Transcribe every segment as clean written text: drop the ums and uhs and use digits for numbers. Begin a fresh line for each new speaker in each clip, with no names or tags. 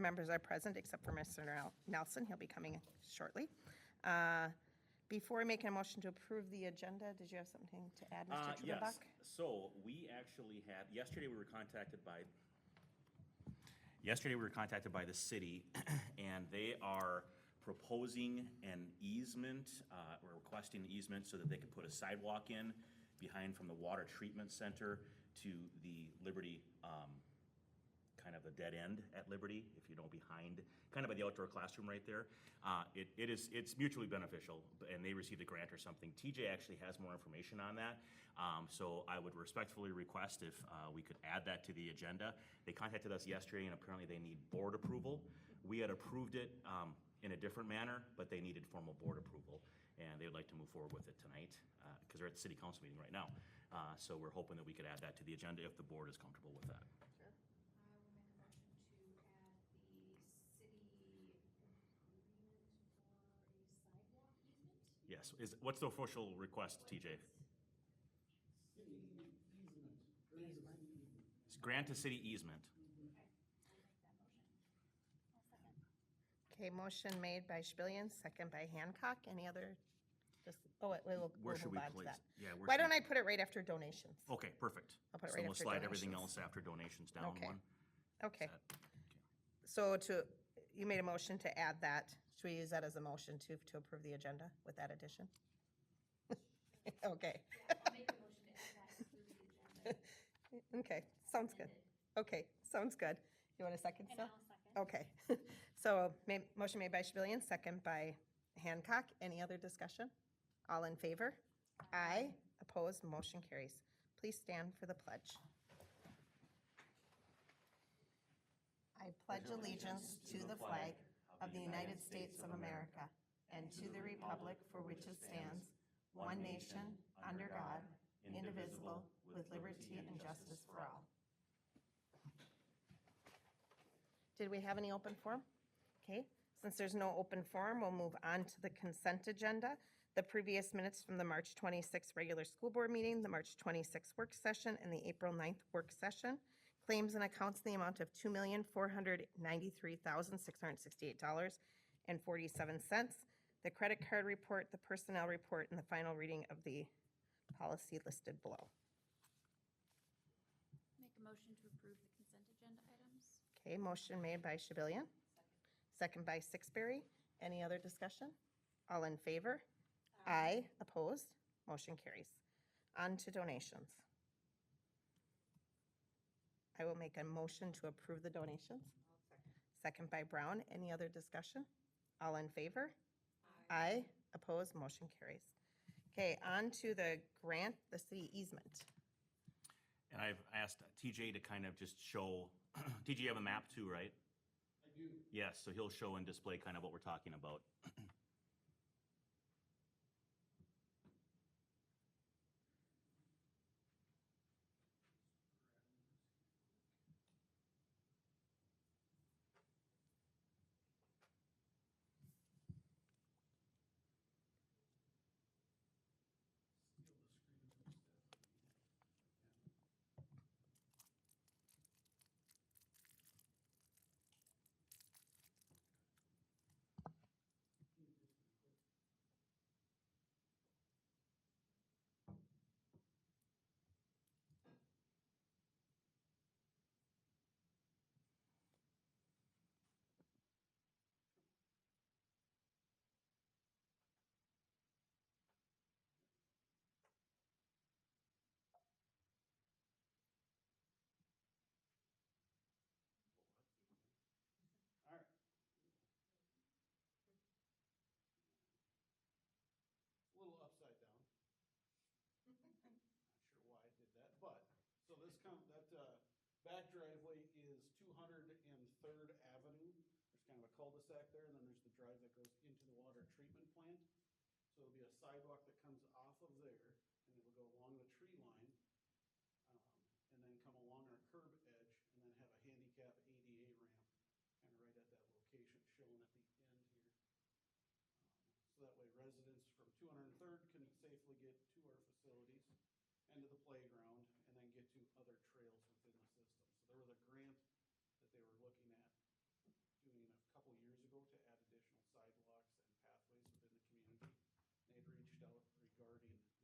members are present except for Mr. Nelson. He'll be coming shortly. Before we make a motion to approve the agenda, did you have something to add, Mr. Trubenbach?
Yes, so we actually had, yesterday we were contacted by the city, and they are proposing an easement, or requesting an easement so that they could put a sidewalk in behind from the water treatment center to the Liberty, kind of a dead end at Liberty, if you know, behind, kind of by the outdoor classroom right there. It's mutually beneficial, and they received a grant or something. TJ actually has more information on that, so I would respectfully request if we could add that to the agenda. They contacted us yesterday, and apparently they need board approval. We had approved it in a different manner, but they needed formal board approval, and they would like to move forward with it tonight, because they're at the city council meeting right now. So we're hoping that we could add that to the agenda if the board is comfortable with that.
I will make a motion to add the city agreement for a sidewalk easement.
Yes, what's the official request, TJ? Grant a city easement.
Okay, I'll make that motion. I'll second.
Okay, motion made by Shbillian, second by Hancock. Any other? We'll
Where should
move
we
on to
place?
that.
Yeah, where
Why
should
don't
we-
I put it right after donations?
Okay, perfect.
I'll put it
So
right
we'll
after
slide everything
donations.
else after donations down
Okay.
one.
Okay,
That-
so you made a motion to add that. Should we use that as a motion to approve the agenda with that addition? Okay,
I'll make a motion to add that to the agenda.
okay, sounds good. Okay, sounds good. You want a second,
And
Sal?
I'll second.
Okay, so motion made by Shbillian, second by Hancock. Any other discussion? All in favor? Aye. Opposed? Motion carries. Please stand for the pledge. I pledge allegiance to the flag of the United States of America and to the republic for which it stands, one nation, under God, indivisible, with liberty and justice for all. Did we have any open forum? Okay, since there's no open forum, we'll move on to the consent agenda. The previous minutes from the March 26th regular school board meeting, the March 26th work session, and the April 9th work session. Claims and accounts in the amount of $2,493,668.47. The credit card report, the personnel report, and the final reading of the policy listed below.
Make a motion to approve the consent agenda items.
Okay, motion made by Shbillian. Second by Sixberry. Any other discussion? All in favor? Aye. Opposed? Motion carries. On to donations. I will make a motion to approve the donations. Second by Brown. Any other discussion? All in favor? Aye. Opposed? Motion carries. Okay, on to the grant, the city easement.
And I've asked TJ to kind of just show, TJ, you have a map too, right?
I do.
Yes, so he'll show and display kind of what we're talking about.
Steal the screen from Stephanie. All right. A little upside down. Not sure why I did that, but, so back driveway is 203rd Avenue. There's kind of a cul-de-sac there, and then there's the drive that goes into the water treatment plant. So it'll be a sidewalk that comes off of there, and it will go along the tree line, and then come along our curb edge, and then have a handicap ADA ramp, kind of right at that location shown at the end here. So that way residents from 203rd can safely get to our facilities and to the playground, and then get to other trails within the system. So there was a grant that they were looking at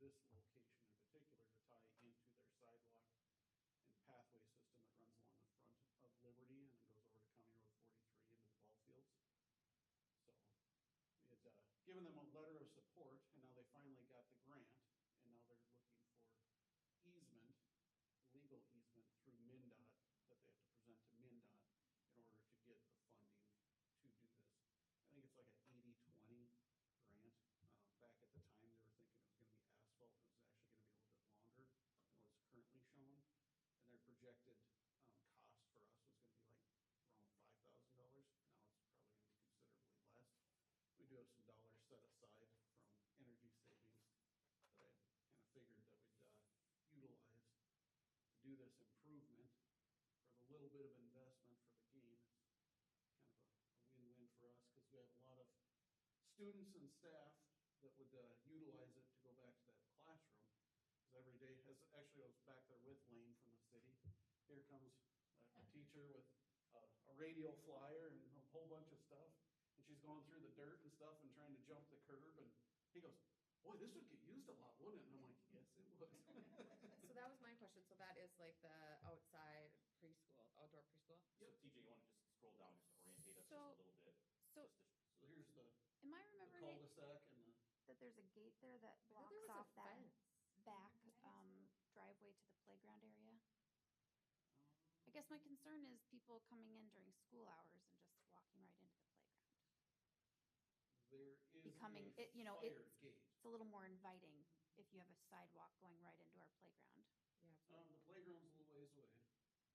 this location in particular to tie into their sidewalk and pathway system that runs along the front of Liberty and then goes over to County Road 43 into the ball fields. So we had given them a letter of support, and now they finally got the grant, and now they're looking for easement, legal easement through MinDOT that they have to present to MinDOT in order to get the funding to do this. I think it's like an 80-20 grant. Back at the time, they were thinking it was gonna be asphalt, and it was actually gonna be a little bit longer than what's currently shown. And their projected cost for us was gonna be like around $5,000. Now it's probably gonna be considerably less. We do have some dollars set aside from energy savings that I kind of figured that we'd utilize to do this improvement. For the little bit of investment for the gain, it's kind of a win-win for us, because we have a lot of students and staff that would utilize it to go back to that classroom. Because every day, actually I was back there with Lane from the city. Here comes a teacher with a radio flyer and a whole bunch of stuff. And she's going through the dirt and stuff and trying to jump the curb, and he goes, boy, this would get used a lot, wouldn't it? And I'm like, yes, it would.
So that was my question. So that is like the outside preschool, outdoor preschool?
So TJ, you wanna just scroll down, just to orientate us just
So-
a little bit?
So
just to-
So here's the
am I
the
remembering it
cul-de-sac and the,
that there's a gate there that
I thought there
blocks
was a
off that
fence.
back driveway to the playground area? I guess my concern is people coming in during school hours and just walking right into the playground.
there is
Becoming-
a
it- you know,
fire
it's-
gate.
It's a little more inviting if you have a sidewalk going right into our playground.
Yeah.
The playground's a little ways away.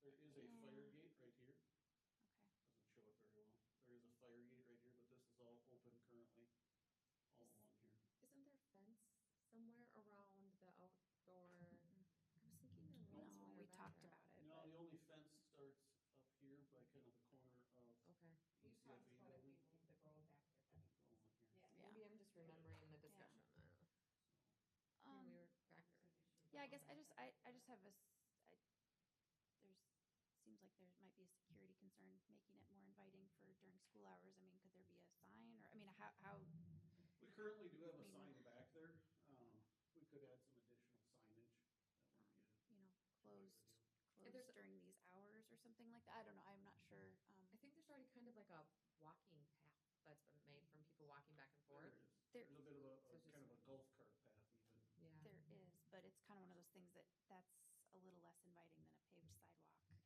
There is a
Yeah.
fire gate right here.
Okay.
Doesn't show it very well. There is a fire gate right here, but this is all open currently, all along here.
Isn't there fence somewhere around the outdoor?
Mm-mm.
I was thinking there was.
No,
somewhere
we
back
talked
there.
about it.
No,
but-
the only fence starts up here by kind of the corner of
Okay.
the
We talked
ECFE
about if we
building.
move the road back there, that'd be
Along here.
Yeah.
Maybe I'm just remembering the discussion. I don't know. When we were back there.
Yeah, I guess I just have there's, seems like there might be a security concern making it more inviting for during school hours. I mean, could there be a sign or, I mean, how,
We currently do have a
Maybe.
sign back there. We could add some additional signage. That wouldn't be a
you know,
too big of a
closed,
deal.
If there's
closed during these hours or something like that? I don't know, I'm not sure.
I think there's already kind of like a walking path that's been made from people walking back and forth.
There is.
There-
There's a bit of
So
a
it's
kind of
just-
a golf cart path even.
Yeah.
There is, but it's kind of one of those things that's a little less inviting than a paved sidewalk.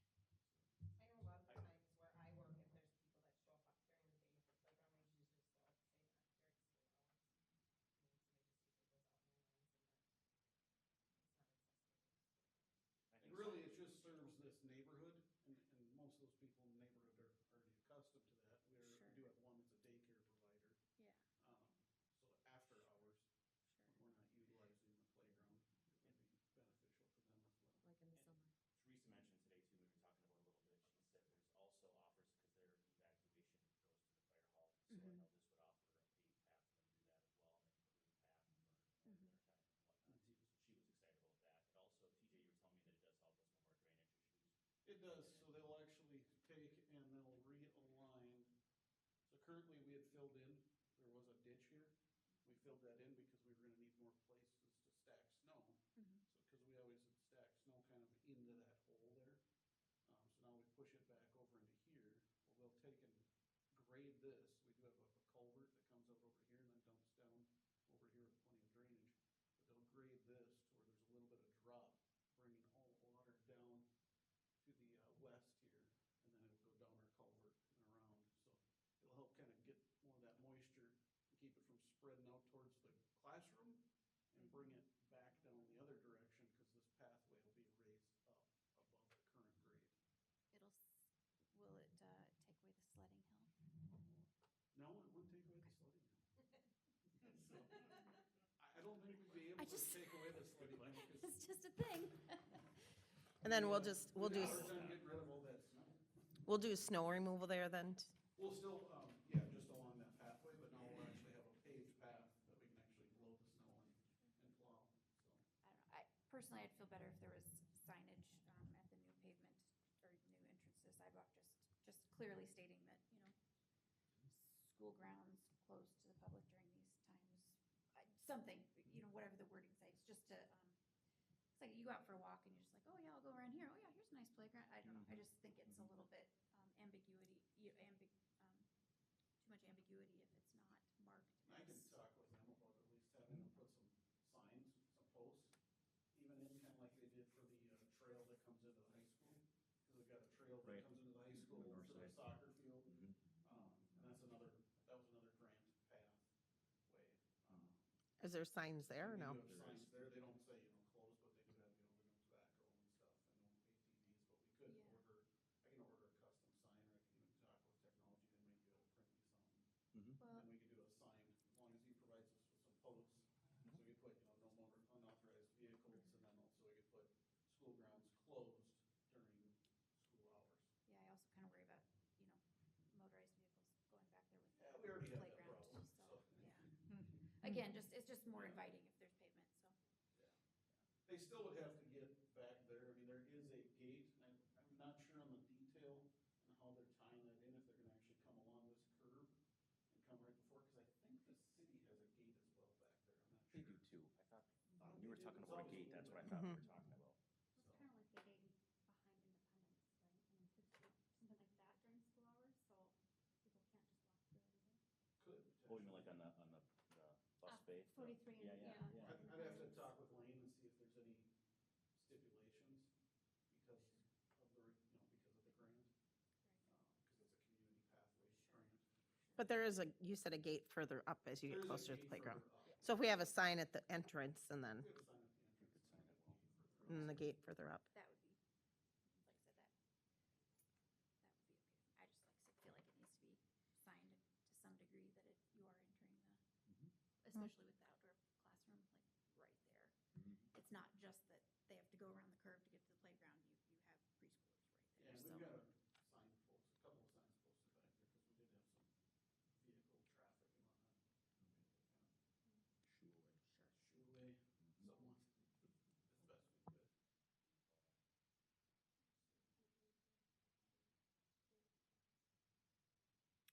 I know a lot of the times where I work, if there's people that show up during the day for playground, we usually just go, say not during school hours. I mean, somebody just usually goes out and reminds them that it's not accessible during school hours.
I
And
think
really,
so.
it just serves this neighborhood, and most of those people in the neighborhood are already accustomed to that. We
Sure.
do have one that's a daycare provider.
Yeah,
So after hours,
sure.
when we're not utilizing the playground, it would be beneficial to them as well.
Like in the summer.
Teresa mentioned today too, we were talking about a little bit, she said there's also offers, because their evacuation goes to the fire hall. So I know this would offer a paved path for them to do that as well, and they can crew path for winter time and whatnot too. So she was excited about that. It also, TJ, you were telling me that it does help with some of our drainage issues.
It does, so they'll actually take and they'll realign. So currently, we had filled in, there was a ditch here. We filled that in because we were gonna need more places to stack snow.
Mhm.
So, cause we always had stacked snow kind of into that hole there. So now we push it back over into here. Well, they'll take and grade this. We do have a culvert that comes out over here and then dumps down over here with plenty of drainage. But they'll grade this to where there's a little bit of drop, bringing all the water down to the west here, and then it'll go down our culvert and around. So it'll help kind of get more of that moisture and keep it from spreading out towards the classroom and bring it back down the other direction, because this pathway will be raised up above the current grade.
Will it take away the sledding hill?
No, it won't take away the sledding hill. So, I don't think we'd be able
I
to
just-
take away the sledding hill. 'Cause
It's just a thing.
And then we'll
we
do,
got done getting rid of all that snow.
we'll do snow removal there then.
We'll still, yeah, just along that pathway, but now we'll actually have a paved path that we can actually blow the snow and plow, so.
I don't know, personally, I'd feel better if there was signage at the new pavement or new entrance to the sidewalk, just clearly stating that, you know, school grounds closed to the public during these times. Something, you know, whatever the wording says, just it's like you go out for a walk and you're just like, oh yeah, I'll go around here. Oh yeah, here's a nice playground. I don't know. I just think it's a little bit ambiguity, too much ambiguity if it's not marked
And I can
as.
talk with them about at least having them put some signs, some posts, even in kind of like they did for the trail that comes into the high school. Because they've got a trail that
Right.
comes into the high school
north
for the
side.
soccer field.
Mhm.
And that was another grant pathway.
Is there signs there or
We
no?
do have signs there, they don't say, closed, but they do have, no tobacco and stuff, and no ATVs, but we could
Yeah.
order, I can order a custom sign, or I can even talk with technology to maybe be able to print me something.
Well,
And we could do a sign, as long as he provides us with some posts, so we could put, no motor unauthorized vehicles, and then also we could put school grounds closed during school hours.
yeah, I also kind of worry about, motorized vehicles going back there with
Yeah, we already
the
have that
playground,
problem,
so,
so.
yeah. Again, it's just more inviting if there's pavement, so.
They still would have to get back there, I mean, there is a gate, and I'm not sure on the detail and how they're tying that in, if they're gonna actually come along this curb and come right before, cause I think the city has a gate as well back there, I'm not sure.
They do too. I thought,
They
you were
do.
talking
It's
about a
always
gate,
a
that's what I
little
thought we
Mhm.
were talking about.
It's kind of like the gate behind Independence, right? I mean, something like that during school hours, so people can't just walk through every day.
Could.
Oh, you mean like on the bus bay?
43
Yeah,
and-
yeah,
yeah.
yeah.
I'd have to talk with Lane and see if there's any stipulations because of the, because of the grant. Cause it's a community pathway grant.
But there is you said a gate further up as you
There
get
is a
closer to the
gate
playground.
further up.
So if we have a sign at the entrance and then,
We have a sign at the entrance.
could sign it well.
and
and the gate further up.
That would be, like I said, that would be okay. I just feel like it needs to be signed to some degree that you are entering
Mhm.
especially with the outdoor classroom, like right there.
Mhm.
It's not just that they have to go around the curve to get to the playground, you have preschoolers
Yeah,
right
and
there, so.
we've got a sign post, a couple of signs posted back there because we did have some vehicle traffic and whatnot.
Shoo away.
Sure.
Shoo away somewhat as best we could.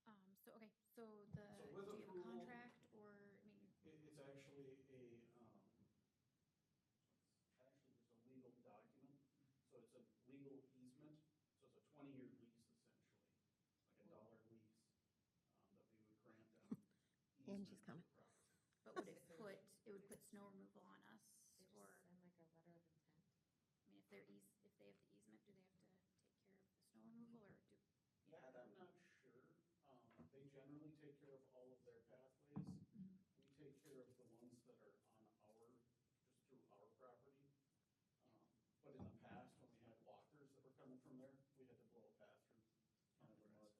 Okay, so
So with
do you have a
approval-
contract or, I mean,
It's actually actually just a legal document, so it's a legal easement, so it's a 20-year lease essentially, like a dollar lease, that we would grant them.
Angie's
easement to
coming.
the property.
but would it would put snow removal on us,
They just
or,
send like a letter of intent.
I mean, if if they have the easement, do they have to take care of the snow removal, or do?
That I'm not sure, they generally take care of all of their pathways.
Mhm.
We take care of the ones that are on just through our property. But in the past, when we had walkers that were coming from there, we had to blow a path through kind of the mud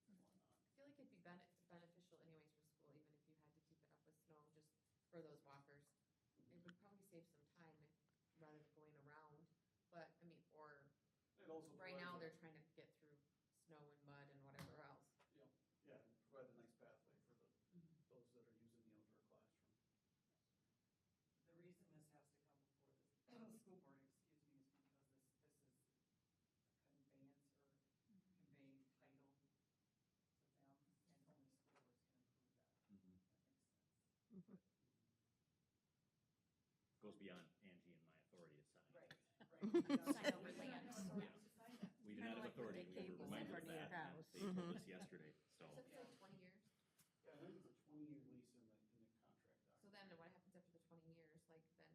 and whatnot.
I feel like it'd be beneficial anyways for school, even if you had to keep it up with snow, just for those walkers. It would probably save some time rather than going around, but, I mean, or,
It also
right now,
provides
they're trying to get through snow and mud and whatever else.
Yeah, provide a nice pathway for
Mhm.
those that are using the outdoor classroom.
The reason this has to come before the school board, excuse me, is because this is a conveyance or conveying title to them, and only school boards can approve that.
Mhm.
That makes sense.
Goes beyond Angie and my authority to sign.
Right.
Sign over land.
We do not have authority, we were reminded of that, and they told us yesterday, so.
So it's like 20 years,
Yeah, I think it's a 20-year lease in the contract
so
document.
then what happens after the 20 years, like, then,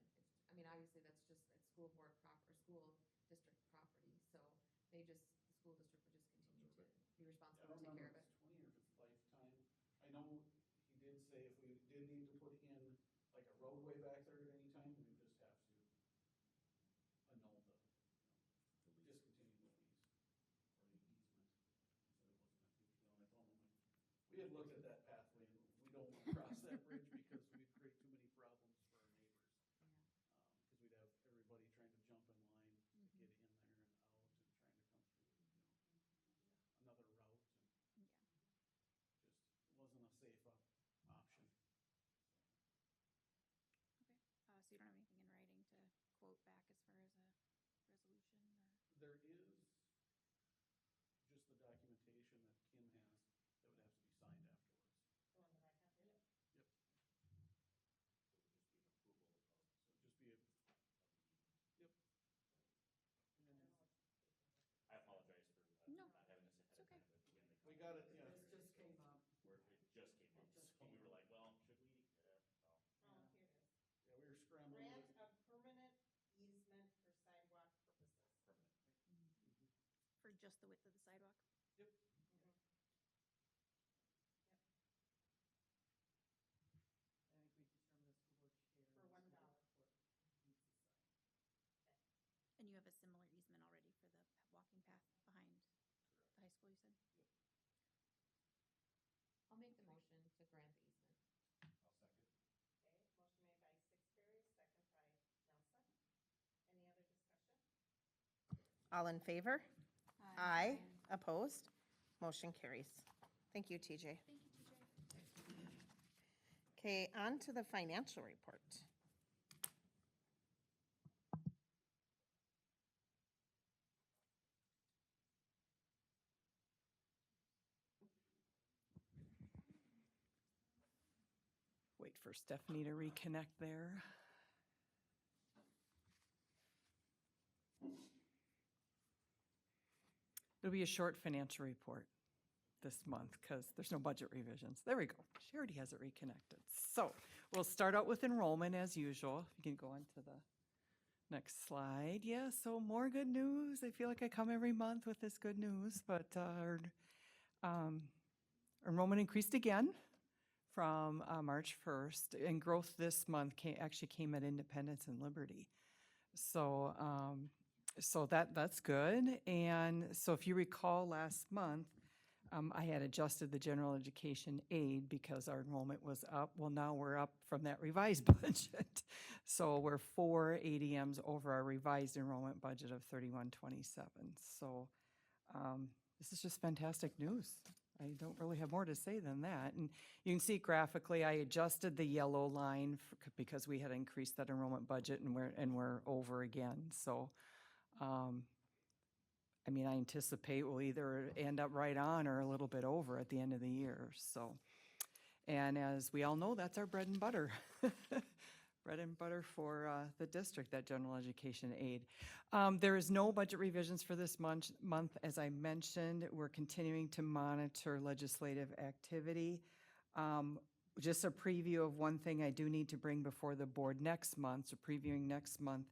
I mean, obviously, that's just, it's school board or school district property, so the school district would just continue to be
Yeah,
responsible
I
to
don't
take
remember
care of
if
it.
it's 20 or if it's lifetime. I know he did say if we did need to put in like a roadway back there at any time, we just have to annul discontinue the lease or the easement. So it wasn't a huge deal. And I told him, I'm like, we had looked at that pathway and we don't want to cross that bridge because we'd create too many problems for our neighbors.
Yeah.
Because we'd have everybody trying to jump in line to
Mhm.
get in there and out and trying to come through, another route and
Yeah.
just wasn't a safe option.
Okay, so you don't have anything in writing to quote back as far as a resolution, or?
There is just the documentation that Kim has that would have to be signed afterwards.
The one that I have here?
Yep.
So it would just be an approval of.
So it'd just be
just came up,
just
so we
came
were
up.
like, well, should we?
Oh, here it is.
Yeah, we were scrambling
Grant
with it.
of permanent easement for sidewalk purposes.
Permanent.
For just the width of the sidewalk?
Yep.
I think we determined the school board chair.
For $1.
needs to sign.
And you have a similar easement already for the walking path behind the high school, you said?
I'll make the motion to grant the easement.
I'll second.
Okay, motion made by Sixberry, second by Nelson. Any other discussion? All in favor? Aye. Opposed? Motion carries. Thank you, TJ.
Thank you, TJ.
Okay, on to the financial report.
Wait for Stephanie to reconnect there. It'll be a short financial report this month because there's no budget revisions. There we go. She already has it reconnected. So we'll start out with enrollment as usual. If you can go on to the next slide. Yeah, so more good news. I feel like I come every month with this good news, but our enrollment increased again from March 1st, and growth this month actually came at Independence and Liberty. So, so that's good. And so if you recall last month, I had adjusted the general education aid because our enrollment was up. Well, now we're up from that revised budget. So we're 4 ADMs over our revised enrollment budget of 3127. So this is just fantastic news. I don't really have more to say than that. And you can see graphically, I adjusted the yellow line because we had increased that enrollment budget and we're over again. So, I mean, I anticipate we'll either end up right on or a little bit over at the end of the year. So, and as we all know, that's our bread and butter. Bread and butter for the district, that general education aid. There is no budget revisions for this month. As I mentioned, we're continuing to monitor legislative activity. Just a preview of one thing I do need to bring before the board next month, so previewing next month,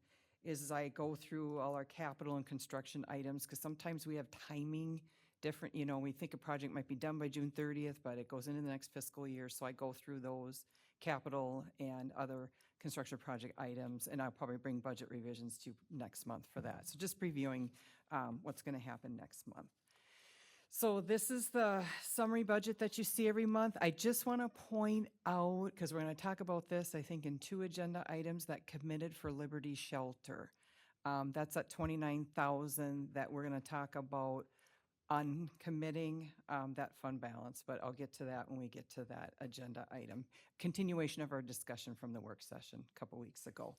is as I go through all our capital and construction items, because sometimes we have timing different, you know, we think a project might be done by June 30th, but it goes into the next fiscal year. So I go through those capital and other construction project items, and I'll probably bring budget revisions to next month for that. So just previewing what's going to happen next month. So this is the summary budget that you see every month. I just want to point out, because we're going to talk about this, I think, in 2 agenda items, that committed for Liberty Shelter. That's at $29,000 that we're going to talk about uncommitting that fund balance, but I'll get to that when we get to that agenda item. Continuation of our discussion from the work session a couple weeks ago.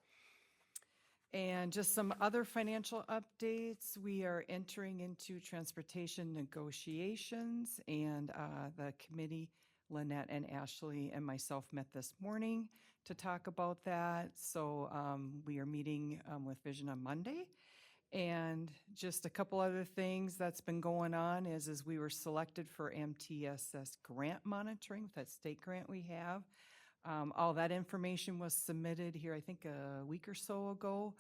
And just some other financial updates. We are entering into transportation negotiations, and the committee, Lynette and Ashley and myself, met this morning to talk about that. So we are meeting with Vision on Monday. And just a couple other things that's been going on is we were selected for MTSS grant monitoring, with that state grant we have. All that information was submitted here, I think, a week or so ago.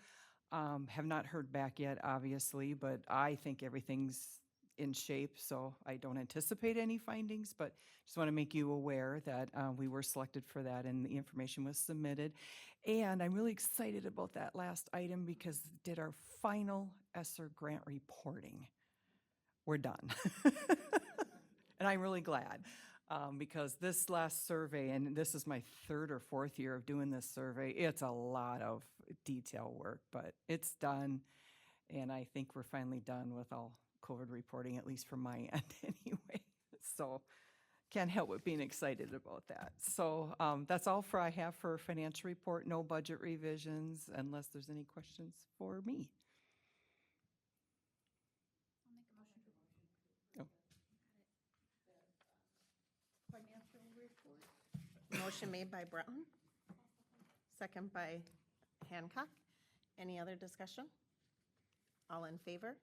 Have not heard back yet, obviously, but I think everything's in shape, so I don't anticipate any findings, but just want to make you aware that we were selected for that and the information was submitted. And I'm really excited about that last item because did our final ESSER grant reporting. We're done. And I'm really glad because this last survey, and this is my 3rd or 4th year of doing this survey, it's a lot of detail work, but it's done. And I think we're finally done with all COVID reporting, at least from my end anyway. So can't help but being excited about that. So that's all I have for financial report. No budget revisions unless there's any questions for me.
I'll make a motion to.
Oh.
Financial report.
Motion made by Brown, second by Hancock. Any other discussion? All in favor?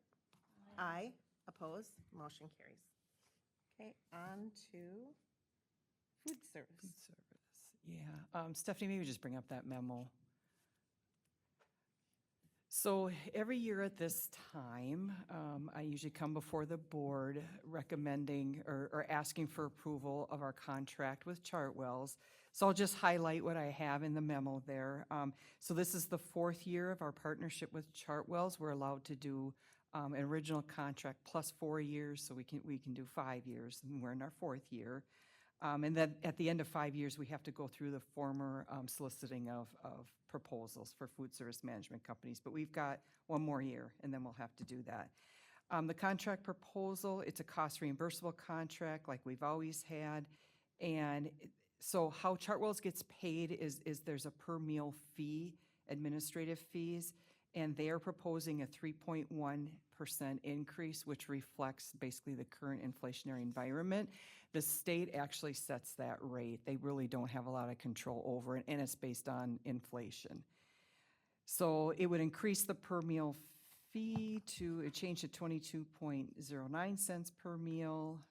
Aye. Opposed? Motion carries. Okay, on to Food service.
Food service, yeah. Stephanie, maybe just bring up that memo. So every year at this time, I usually come before the board recommending or asking for approval of our contract with Chartwells. So I'll just highlight what I have in the memo there. So this is the 4th year of our partnership with Chartwells. We're allowed to do an original contract plus 4 years, so we can do 5 years, and we're in our 4th year. And then at the end of 5 years, we have to go through the former soliciting of proposals for food service management companies. But we've got 1 more year, and then we'll have to do that. The contract proposal, it's a cost reimbursable contract like we've always had. And so how Chartwells gets paid is there's a per meal fee, administrative fees, and they are proposing a 3.1% increase, which reflects basically the current inflationary environment. The state actually sets that rate. They really don't have a lot of control over it, and it's based on inflation. So it would increase the per meal fee it changed to 22.09 cents per meal,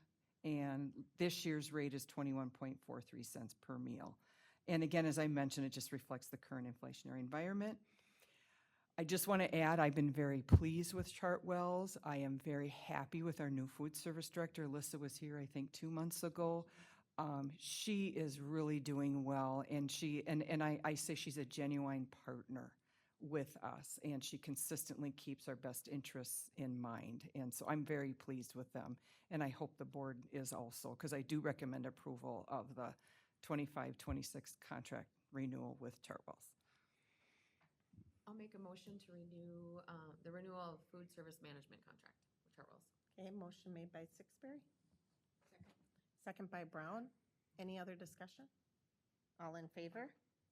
and this year's rate is 21.43 cents per meal. And again, as I mentioned, it just reflects the current inflationary environment. I just want to add, I've been very pleased with Chartwells. I am very happy with our new food service director. Alyssa was here, I think, 2 months ago. She is really doing well, and I say she's a genuine partner with us, and she consistently keeps our best interests in mind. And so I'm very pleased with them, and I hope the board is also, because I do recommend approval of the 25-26 contract renewal with Chartwells.
I'll make a motion to renew, the renewal of food service management contract with Chartwells.
Okay, motion made by Sixberry. Second by Brown. Any other discussion? All in favor?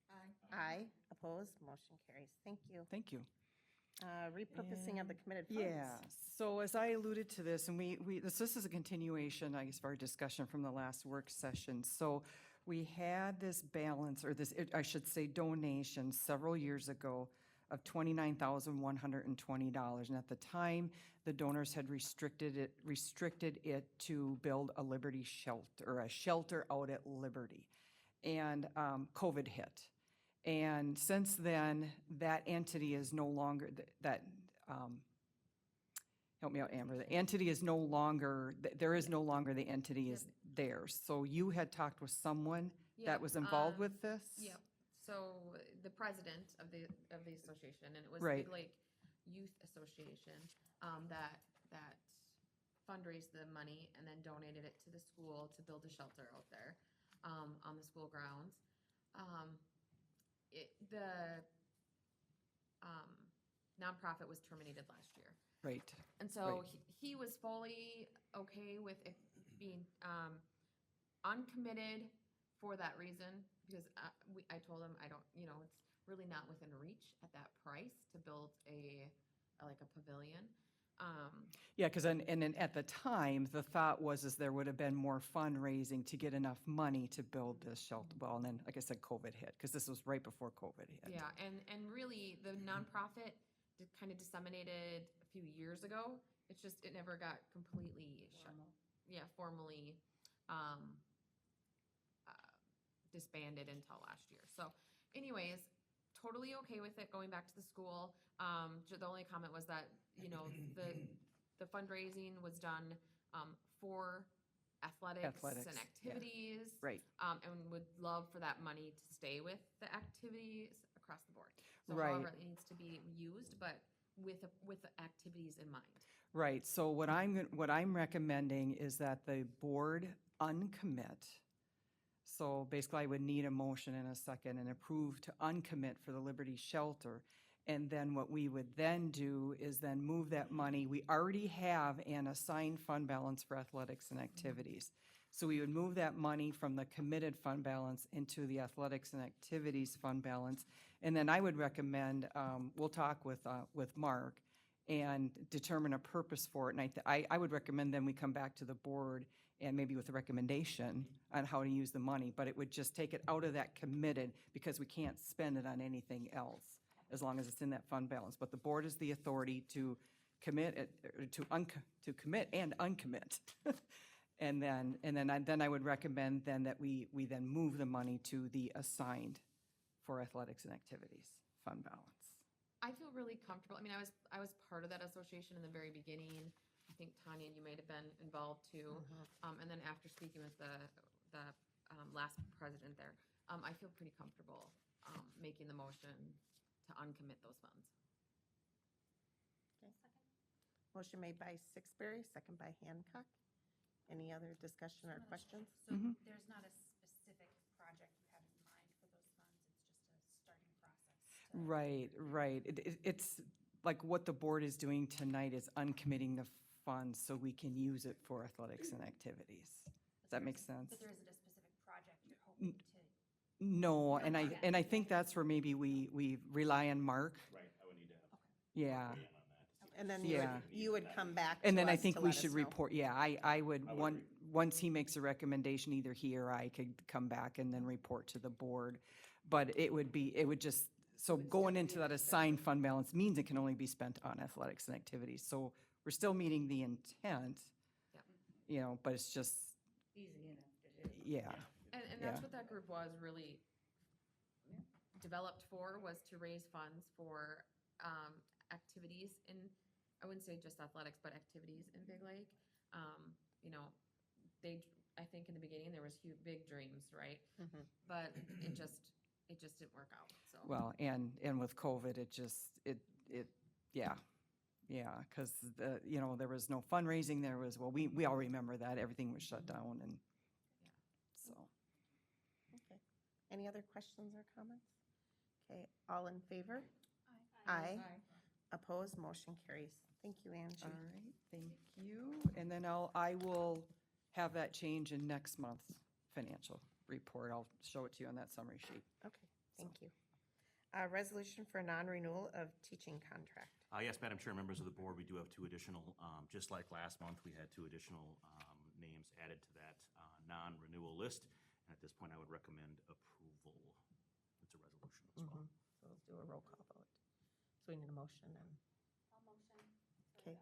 Aye.
Aye. Opposed? Motion carries. Thank you.
Thank you.
Repurposing of the committed funds.
Yeah, so as I alluded to this, and this is a continuation, I guess, of our discussion from the last work session. So we had this balance, or I should say donation several years ago of $29,120. And at the time, the donors had restricted it to build a Liberty shelter, or a shelter out at Liberty. And COVID hit. And since then, that entity is no longer, help me out, Amber, the entity is no longer, there is no longer the entity is theirs. So you had talked with someone that was involved with this?
Yep. So the president of the association, and it was
Right.
Big Lake Youth Association, that fundraised the money and then donated it to the school to build a shelter out there, on the school grounds. The nonprofit was terminated last year.
Right.
And so he was fully okay with it being uncommitted for that reason, because I told him it's really not within reach at that price to build like a pavilion.
Yeah, because and then at the time, the thought was there would have been more fundraising to get enough money to build this shelter. Well, and then, like I said, COVID hit, because this was right before COVID hit.
Yeah, and really, the nonprofit kind of disseminated a few years ago. It's just, it never got completely formally disbanded until last year. So anyways, totally okay with it going back to the school. The only comment was that, the fundraising was done for athletics and activities.
Right.
And would love for that money to stay with the activities across the board. So
Right.
however it needs to be used, but with the activities in mind.
Right. So what I'm recommending is that the board uncommit. So basically, I would need a motion in a second and approve to uncommit for the Liberty Shelter. And then what we would then do is then move that money. We already have an assigned fund balance for athletics and activities. So we would move that money from the committed fund balance into the athletics and activities fund balance. And then I would recommend, we'll talk with Mark and determine a purpose for it. And I would recommend then we come back to the board and maybe with a recommendation on how to use the money. But it would just take it out of that committed, because we can't spend it on anything else as long as it's in that fund balance. But the board is the authority to commit, to commit and uncommit.
then I would recommend then that we then move the money to the assigned for athletics and activities fund balance.
I feel really comfortable. I mean, I was part of that association in the very beginning. I think Tanya, you might have been involved too. And then after speaking with the last president there, I feel pretty comfortable making the motion to uncommit those funds.
Motion made by Sixberry, second by Hancock. Any other discussion or questions?
So
Mhm.
there's not a specific project you have in mind for those funds, it's just a starting process?
Right. It's like what the board is doing tonight is uncommitting the funds so we can use it for athletics and activities. Does that make sense?
But there isn't a specific project you're hoping to?
No,
You
and
don't
I
want
think that's where maybe we rely on Mark.
Right, I would need to have.
Yeah.
weigh in on that to see
And then
Yeah.
you would come back
And
to
then I
us
think
to
we
let us
should
know.
report, yeah, I would,
I would
once he makes a recommendation, either he or I could come back and then report to the board. But it would just, so going into that assigned fund balance means it can only be spent on athletics and activities. So we're still meeting the intent,
Yep.
but it's just,
Easy enough to do.
yeah.
And
Yeah.
that's what that group was really developed for, was to raise funds for activities in, I wouldn't say just athletics, but activities in Big Lake. You know, I think in the beginning, there was big dreams, right?
Mhm.
But it just didn't work out, so.
Well, and with COVID, because there was no fundraising, we all remember that, everything was shut down and so.
Okay. Any other questions or comments? Okay, all in favor?
Aye.
Aye. Opposed, motion carries. Thank you, Angie.
All right, thank you. And then I will have that change in next month's financial report. I'll show it to you on that summary sheet.
Okay, thank you. Resolution for non-renewal of teaching contract.
Yes, Madam Chair, members of the board, we do have two additional, just like last month, we had two additional names added to that non-renewal list. And at this point, I would recommend approval. It's a resolution as well.
So let's do a roll call vote. So we need a motion and,
I'll motion for
Okay.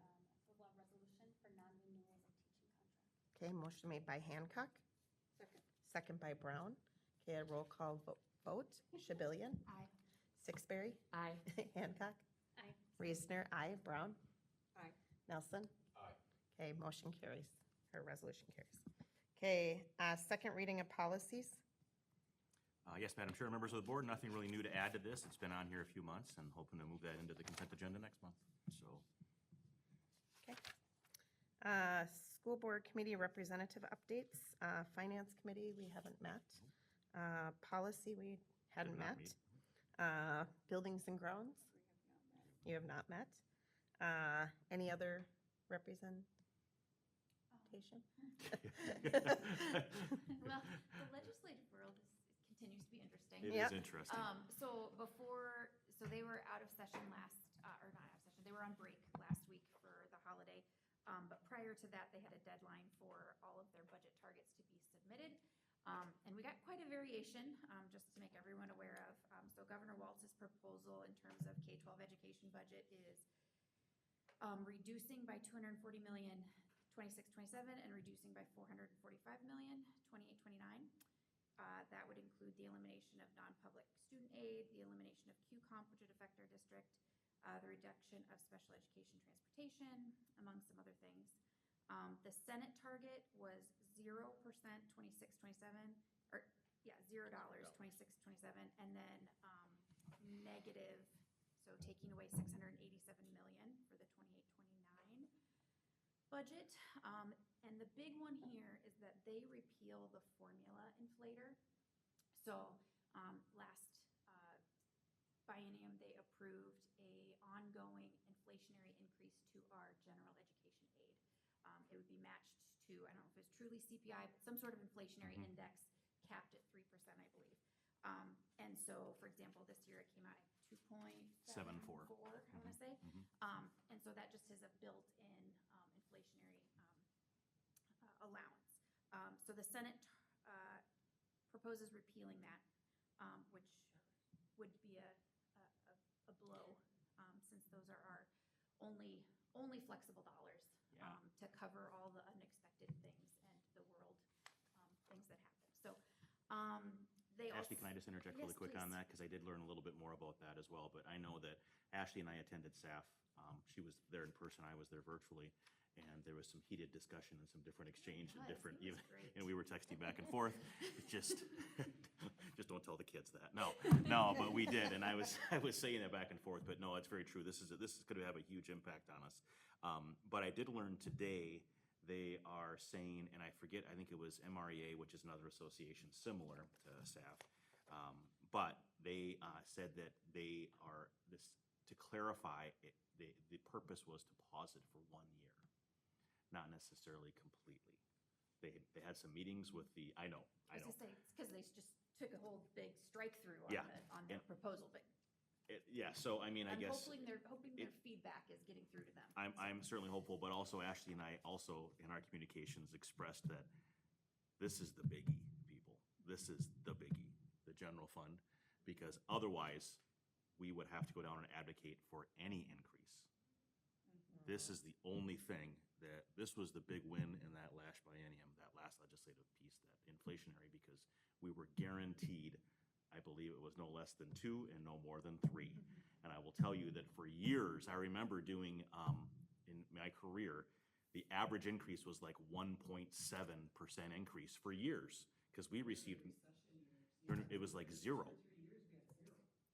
approval of resolution for non-renewals of teaching contract.
okay, motion made by Hancock. Second by Brown. Okay, a roll call vote. Shabilian,
Aye.
Sixberry,
Aye.
Hancock,
Aye.
Reesner, aye. Brown,
Aye.
Nelson.
Aye.
Okay, motion carries, or resolution carries. Okay, second reading of policies.
Yes, Madam Chair, members of the board, nothing really new to add to this. It's been on here a few months and hoping to move that into the consent agenda next month. So,
Okay. School board committee representative updates. Finance committee, we haven't met. Policy, we hadn't
not
met. Buildings and grounds, you have not met. Any other representation?
Well, the legislative world continues to be interesting.
it
Yep.
is interesting.
So they were out of session last, or not out of session, they were on break last week for the holiday. But prior to that, they had a deadline for all of their budget targets to be submitted. And we got quite a variation, just to make everyone aware of. So Governor Walz's proposal in terms of K-12 education budget is reducing by $240 million 26-27 and reducing by $445 million 28-29. That would include the elimination of non-public student aid, the elimination of Q-Comp, which would affect our district, the reduction of special education transportation, among some other things. The Senate target was 0% 26-27, or $0 26-27, and then negative, so taking away $687 million for the 28-29 budget. And the big one here is that they repeal the formula inflator. So last biennium, they approved a ongoing inflationary increase to our general education aid. It would be matched to, I don't know if it's truly CPI, but some sort of inflationary index capped at 3%, I believe. And so, for example, this year it came out at 2.74, I want to say. And so that just has a built-in inflationary allowance. So the Senate proposes repealing that, which would be a blow, since those are our only flexible dollars
Yeah.
to cover all the unexpected things. And
Ashley, can I just interject really
Yes,
quick on
please.
that? Because I did learn a little bit more about that as well, but I know that Ashley and I attended SAF. She was there in person, I was there virtually, and there was some heated discussion and some different exchange and
was.
different,
It was great.
and we were texting back and forth. Just, just don't tell the kids that. No, but we did, and I was saying that back and forth, but no, it's very true. This is going to have a huge impact on us. But I did learn today, they are saying, and I forget, I think it was MREA, which is another association similar to SAF, but they said that they are, this, to clarify, the purpose was to pause it for 1 year, not necessarily completely. They had some meetings with the, I know.
I was gonna say, it's because they just took a whole big strike through
Yeah,
on their
and-
proposal, but
Yeah, so I mean, I
I'm
guess.
hoping their feedback is getting through to them.
I'm certainly hopeful, but also Ashley and I also in our communications expressed that this is the biggie, people. This is the biggie, the general fund, because otherwise we would have to go down and advocate for any increase. This is the only thing that, this was the big win in that last biennium, that last legislative piece, that inflationary, because we were guaranteed, I believe it was no less than 2 and no more than 3. And I will tell you that for years, I remember doing, in my career, the average increase was like 1.7% increase for years, because we received, it was like 0.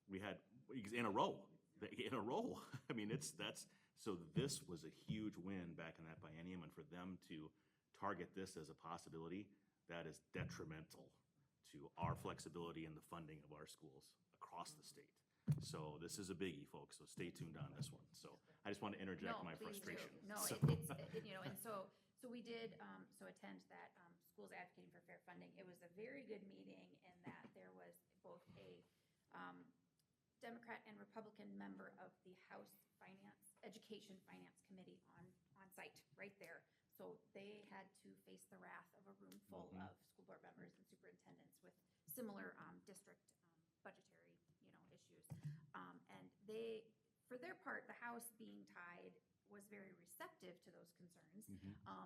We had, in a row, I mean, so this was a huge win back in that biennium, and for them to target this as a possibility, that is detrimental to our flexibility in the funding of our schools across the state. So this is a biggie, folks, so stay tuned on this one. So I just want to interject
No,
my
please do.
frustration.
No,
So-
and so we did, attend that, Schools Advocating for Fair Funding. It was a very good meeting in that there was both a, Democrat and Republican member of the House Education Finance Committee on site, right there. So they had to face the wrath of a room full of school board members and superintendents with similar, district, budgetary, issues. And they, for their part, the House being tied was very receptive to those concerns.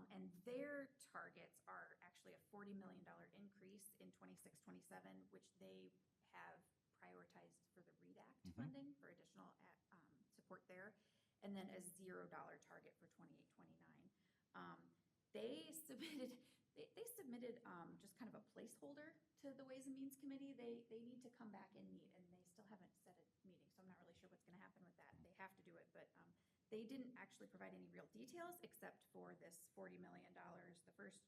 And their targets are actually a $40 million increase in 26-27, which they have prioritized for the READ Act funding for additional support there, and then a $0 target for 28-29. They submitted just kind of a placeholder to the Ways and Means Committee. They need to come back and meet, and they still haven't set a meeting, so I'm not really sure what's going to happen with that. They have to do it, but they didn't actually provide any real details except for this $40 million, the first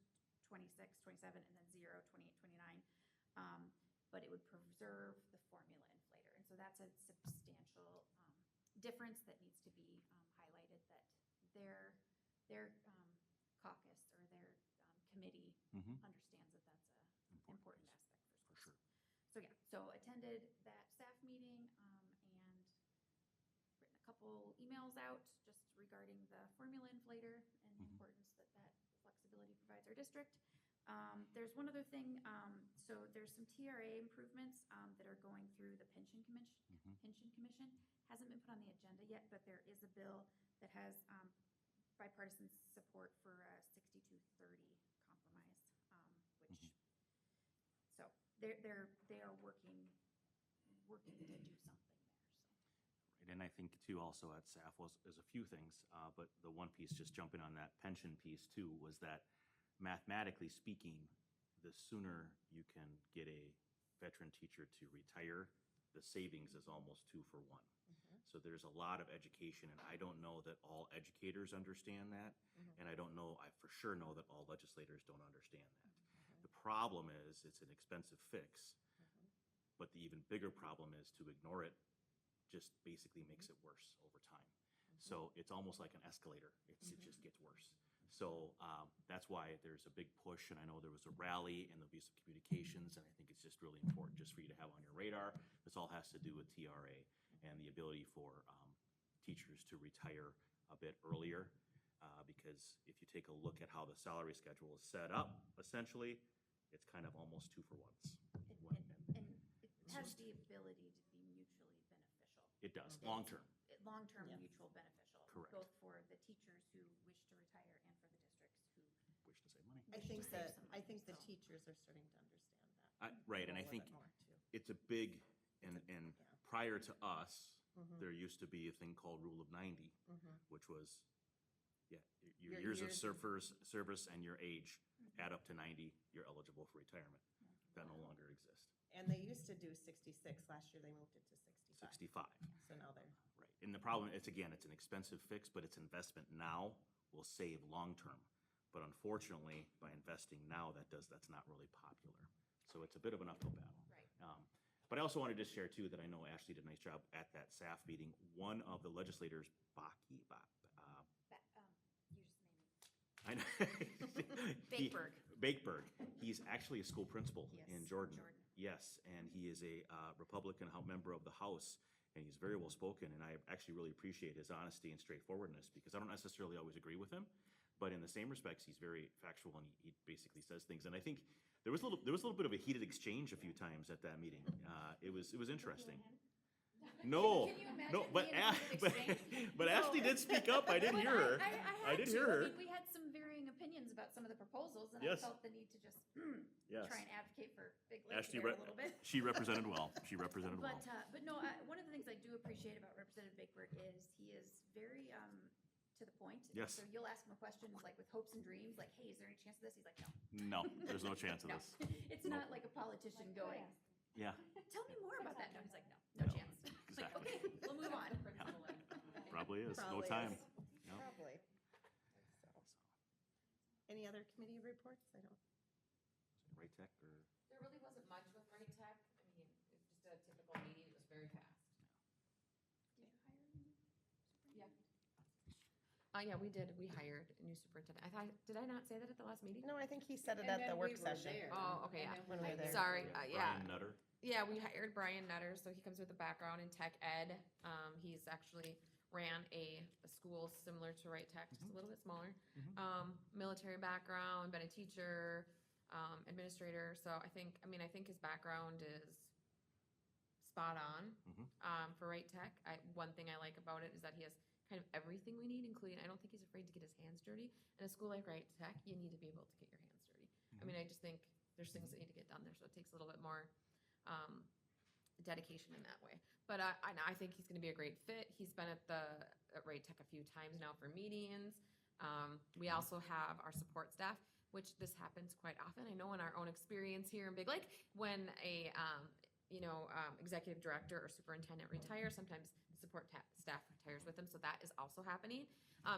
26, 27, and then 0, 28, 29. But it would preserve the formula inflator. And so that's a substantial difference that needs to be highlighted, that their caucus or their committee understands that that's a important aspect for schools.
For sure.
So yeah, so attended that staff meeting and written a couple emails out just regarding the formula inflator and the importance that flexibility provides our district. There's one other thing, so there's some TRA improvements that are going through the pension commission. Hasn't been put on the agenda yet, but there is a bill that has bipartisan support for a 62-30 compromise, which, so they are working to do something there, so.
And I think too, also at SAF is a few things, but the one piece, just jumping on that pension piece too, was that mathematically speaking, the sooner you can get a veteran teacher to retire, the savings is almost 2 for 1. So there's a lot of education, and I don't know that all educators understand that, and I for sure know that all legislators don't understand that. The problem is, it's an expensive fix, but the even bigger problem is to ignore it just basically makes it worse over time. So it's almost like an escalator. It just gets worse. So that's why there's a big push, and I know there was a rally, and there'll be some communications, and I think it's just really important just for you to have on your radar. This all has to do with TRA and the ability for teachers to retire a bit earlier, because if you take a look at how the salary schedule is set up, essentially, it's kind of almost 2 for 1s.
And it has the ability to be mutually beneficial.
It does, long-term.
Long-term
Yes.
mutual beneficial.
Correct.
Both for the teachers who wish to retire and for the districts who.
Wish to save money.
I
wish to
think
save
that,
some
I
money,
think the
so.
teachers are starting to understand that.
Right, and I
a little
think
bit more, too.
it's a big, and
Yeah.
prior to us,
Mhm.
there used to be a thing called Rule of 90,
Mhm.
which was, yeah, your
Your
years of
years
service and your age add up to 90, you're eligible for retirement. That no longer exists.
And they used to do 66. Last year, they moved it to 65.
65,
So now they're,
right. And the problem, it's again, it's an expensive fix, but its investment now will save long-term. But unfortunately, by investing now, that's not really popular. So it's a bit of an uphill battle.
Right.
But I also wanted to just share too, that I know Ashley did a nice job at that SAF meeting. One of the legislators,
You just name it.
I know.
Bakeberg.
Bakeberg. He's actually a school principal
Yes,
in Jordan.
Jordan.
Yes, and he is a Republican member of the House, and he's very well spoken, and I actually really appreciate his honesty and straightforwardness, because I don't necessarily always agree with him, but in the same respects, he's very factual, and he basically says things. And I think there was a little bit of a heated exchange a few times at that meeting. It was interesting. No,
Can you imagine
no, but
being in a heated exchange?
but Ashley did speak up. I did
But
hear her.
I
I did
had
hear
to.
her.
I mean, we had some varying opinions about some of the proposals, and
Yes.
I felt the need to just
Yes.
try and advocate for Big Lake
Ashley,
there a little bit.
she represented well. She represented well.
But no, one of the things I do appreciate about Representative Bakeberg is he is very to the point.
Yes.
So you'll ask him a question like with hopes and dreams, like, "Hey, is there any chance of this?" He's like, "No,
No, there's no chance of
no."
this.
It's
No.
not like a politician going,
Yeah,
"Tell me more about that." No, he's like, "No, no chance." Like,
exactly.
okay, we'll move on.
Probably is. No
Probably
time.
is.
No.
Probably. So. Any other committee reports? I don't.
Right Tech or?
There really wasn't much with Right Tech. I mean, it was just a typical meeting. It was very fast.
Did you hire a new superintendent?
Yeah, we did. We hired a new superintendent. Did I not say that at the last meeting?
No, I think he said it at the work session.
Oh, okay, yeah.
When we were there.
Sorry, yeah.
Brian Nutter.
Yeah, we hired Brian Nutter, so he comes with a background in tech ed. He's actually ran a school similar to Right Tech, just a little bit smaller. Military background, been a teacher, administrator, so I think his background is spot on for Right Tech. One thing I like about it is that he has kind of everything we need, including, I don't think he's afraid to get his hands dirty. In a school like Right Tech, you need to be able to get your hands dirty. I mean, I just think there's things that need to get done there, so it takes a little bit more dedication in that way. But I think he's going to be a great fit. He's been at Right Tech a few times now for meetings. We also have our support staff, which this happens quite often. I know in our own experience here in Big Lake, when a executive director or superintendent retires, sometimes the support staff retires with them. So that is also happening.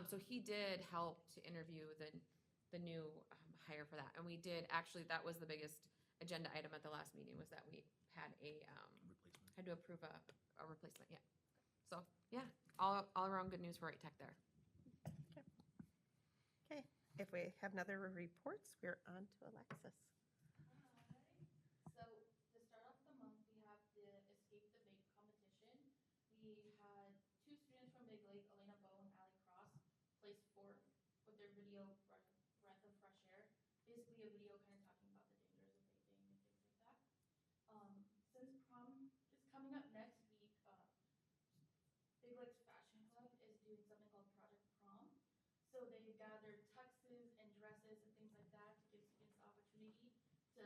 So he did help to interview the new hire for that. And we did, actually, that was the biggest agenda item at the last meeting, was that we had had to approve a replacement, yeah. So, yeah, all around good news for Right Tech there.
Okay, if we have another reports, we're on to Alexis.
Hi. So to start off the month, we have the Escape the Vape competition. We had 2 students from Big Lake, Elena Bow and Allie Cross, place 4th with their video Breath of Fresh Air. Basically a video kind of talking about the dangers of vaping and things like that. Since prom is coming up next week, Big Lake's Fashion Club is doing something called Project Prom. So they've gathered tuxes and dresses and things like that to give students the opportunity to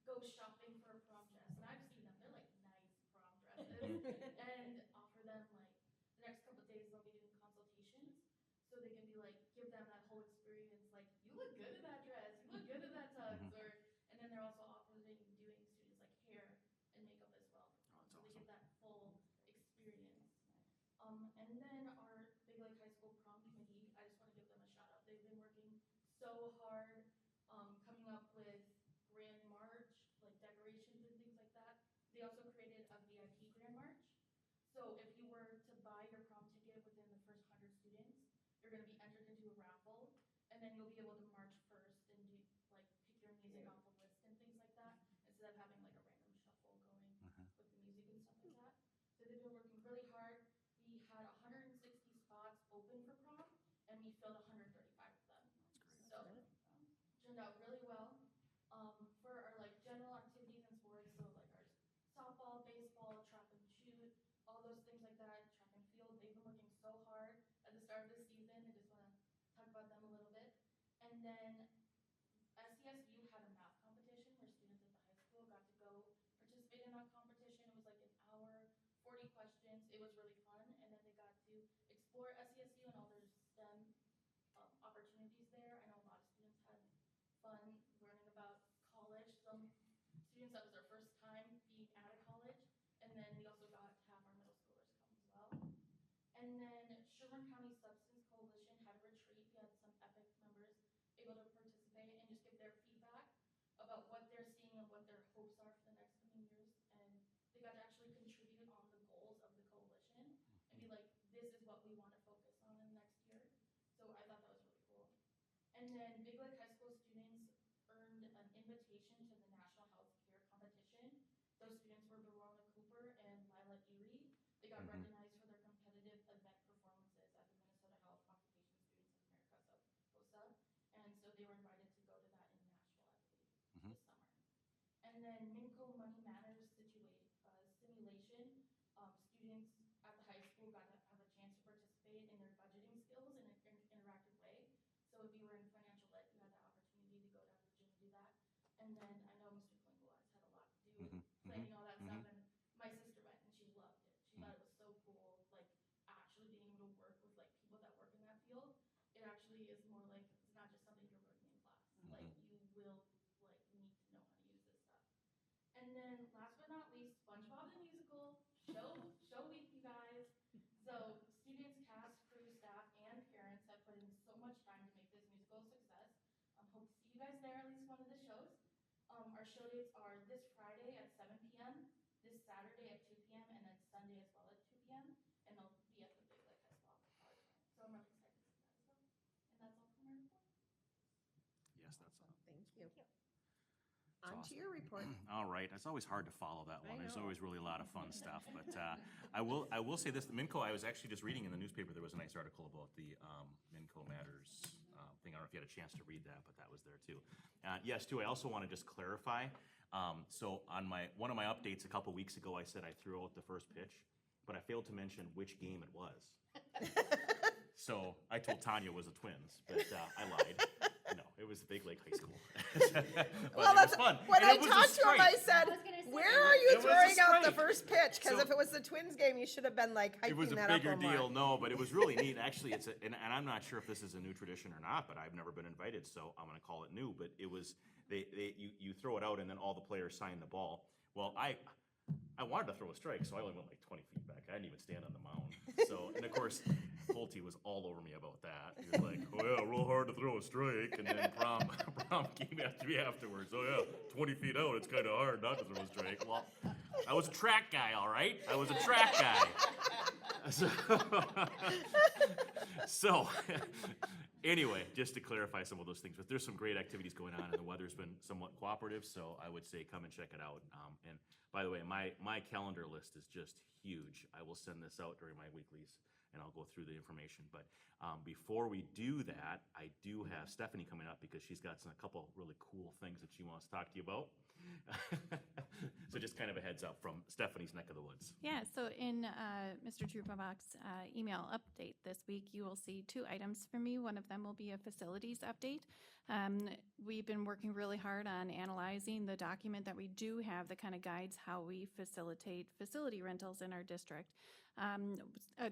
go shopping for a prom dress. And I've seen them, they're like nice prom dresses. And offer them like, the next couple of days they'll be doing consultations. So they can be like, give them that whole experience, like, you look good in that dress, you look good in that tux, and then they're also offering doing students like hair and makeup as well. So they get that full experience. And then our Big Lake High School prom committee, I just want to give them a shout out. They've been working so hard, coming up with grand march, like decorations and things like that. They also created a VIP grand march. So if you were to buy your prom ticket within the first 100 students, you're going to be entered into a raffle, and then you'll be able to march first and do like pick your music off the list and things like that, instead of having like a random shuffle going with the music and stuff like that. So they've been working really hard. We had 160 spots open for prom, and we filled 135 of them. So turned out really well. For our like general activities and sports, so like our softball, baseball, track and shoot, all those things like that, track and field, they've been working so hard at the start of the season. I just want to talk about them a little bit. And then SCSU had a math competition where students at the high school got to go participate in that competition. that was their first time being at a college. And then we also got to have our middle schoolers come as well. And then Sherburne County Substance Coalition had a retreat. We had some EPIC members able to participate and just give their feedback about what they're seeing and what their hopes are for the next coming years. And they got to actually contribute on the goals of the coalition and be like, this is what we want to focus on in the next year. So I thought that was really cool. And then Big Lake High School students earned an invitation to the National Health Care Competition. Those students were Verona Cooper and Lila Erie. They got recognized for their competitive event performances at the Minnesota Health Occupational Students of America, so HOSA. And so they were invited to go to that in Nashville, I believe, this summer. And then Minco Money Matters simulation. Students at the high school got to have a chance to participate in their budgeting skills in an interactive way. So if you were in financial ed, you had the opportunity to go down to the gym and do that. And then I know Mr. Klingel has had a lot to do with planning all that stuff. And my sister went and she loved it. She thought it was so cool, like actually being able to work with like people that work in that field. It actually is more like, it's not just something you're learning in class. Like you will like need to know how to use this stuff. And then last but not least, SpongeBob the Musical, show week, you guys. So students, cast, crew, staff, and parents have put in so much time to make this musical a success. Hope to see you guys there at least one of the shows. Our show dates are this Friday at 7 p.m., this Saturday at 2 p.m., and then Sunday as well at 2 p.m. And they'll be at the Big Lake High School Auditorium. So I'm really excited to see that as well. And that's all from my report.
Yes, that's all.
Thank you.
That's
On to
awesome.
your report.
All right, it's always hard to follow that one.
I
There's
know.
always really a lot of fun stuff, but I will say this, Minco, I was actually just reading in the newspaper, there was a nice article about the Minco Matters thing. I don't know if you had a chance to read that, but that was there too. Yes, too, I also want to just clarify. So on one of my updates a couple weeks ago, I said I threw out the first pitch, but I failed to mention which game it was. So I told Tanya it was the Twins, but I lied. No, it was Big Lake High School. But
Well,
it was
that's,
fun.
when
And
I
it was a
talked to him, I
strike.
said,
was gonna say,
where are you
It was a
throwing out the
strike.
first pitch? Because
So-
if it was the Twins game, you should have been like
It was
hyping
a
that up
bigger
a little
deal,
more.
no, but it was really neat. Actually, and I'm not sure if this is a new tradition or not, but I've never been invited, so I'm gonna call it new. But it was, you throw it out and then all the players sign the ball. Well, I wanted to throw a strike, so I only went like 20 feet back. I didn't even stand on the mound. So, and of course, Pulte was all over me about that. He was like, oh yeah, real hard to throw a strike. And then Prom came after me afterwards. Oh yeah, 20 feet out, it's kind of hard not to throw a strike. Well, I was a track guy, all right? I was a track guy. So anyway, just to clarify some of those things, but there's some great activities going on and the weather's been somewhat cooperative, so I would say come and check it out. And by the way, my calendar list is just huge. I will send this out during my weeklies and I'll go through the information. But before we do that, I do have Stephanie coming up because she's got a couple really cool things that she wants to talk to you about. So just kind of a heads up from Stephanie's neck of the woods.
Yeah, so in Mr. Trupabach's email update this week, you will see 2 items from me. One of them will be a facilities update. We've been working really hard on analyzing the document that we do have that kind of guides how we facilitate facility rentals in our district.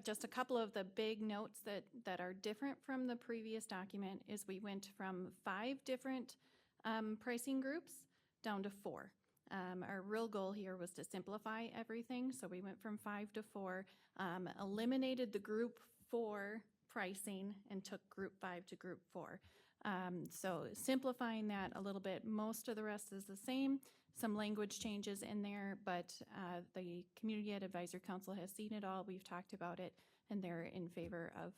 Just a couple of the big notes that are different from the previous document is we went from 5 different pricing groups down to 4. Our real goal here was to simplify everything, so we went from 5 to 4, eliminated the group 4 pricing and took group 5 to group 4. So simplifying that a little bit. Most of the rest is the same, some language changes in there, but the Community Ed Advisory Council has seen it all. We've talked about it, and they're in favor of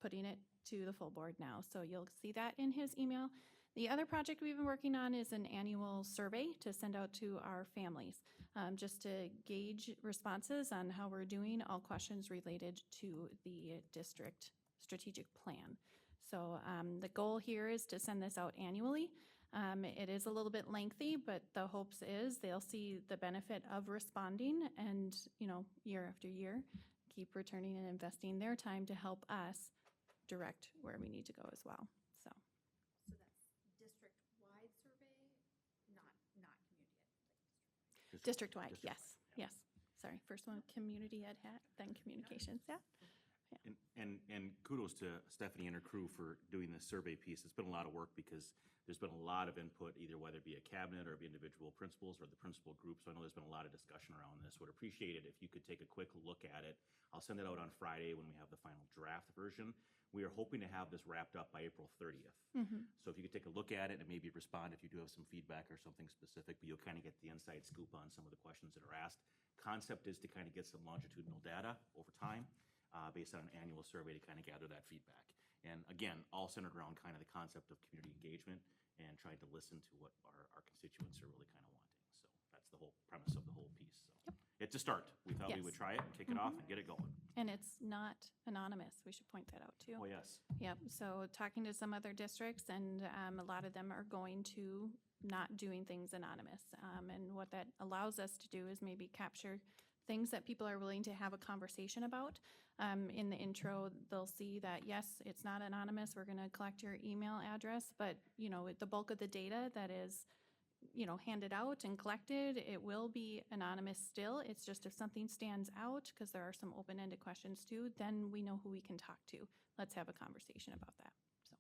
putting it to the full board now. So you'll see that in his email. The other project we've been working on is an annual survey to send out to our families, just to gauge responses on how we're doing, all questions related to the district strategic plan. So the goal here is to send this out annually. It is a little bit lengthy, but the hopes is they'll see the benefit of responding and, year after year, keep returning and investing their time to help us direct where we need to go as well. So.
So that's district-wide survey, not community ed.
District-wide,
District-wide,
yes. Sorry, first one, community ed hat, then communications, yeah.
And kudos to Stephanie and her crew for doing this survey piece. It's been a lot of work because there's been a lot of input, either whether it be a cabinet or be individual principals or the principal group. So I know there's been a lot of discussion around this. Would appreciate it if you could take a quick look at it. I'll send it out on Friday when we have the final draft version. We are hoping to have this wrapped up by April 30th. So if you could take a look at it and maybe respond if you do have some feedback or something specific, but you'll kind of get the inside scoop on some of the questions that are asked. Concept is to kind of get some longitudinal data over time based on an annual survey to kind of gather that feedback. And again, all centered around kind of the concept of community engagement and trying to listen to what our constituents are really kind of wanting. So that's the whole premise of the whole piece. So it's a start. We thought we would
Yes.
try it, kick it off, and get it going.
And it's not anonymous. We should point that out too.
Oh, yes.
Yep, so talking to some other districts, and a lot of them are going to not doing things anonymous. And what that allows us to do is maybe capture things that people are willing to have a conversation about. In the intro, they'll see that, yes, it's not anonymous, we're gonna collect your email address, but, you know, the bulk of the data that is, you know, handed out and collected, it will be anonymous still. It's just if something stands out, because there are some open-ended questions too, then we know who we can talk to. Let's have a conversation about that, so.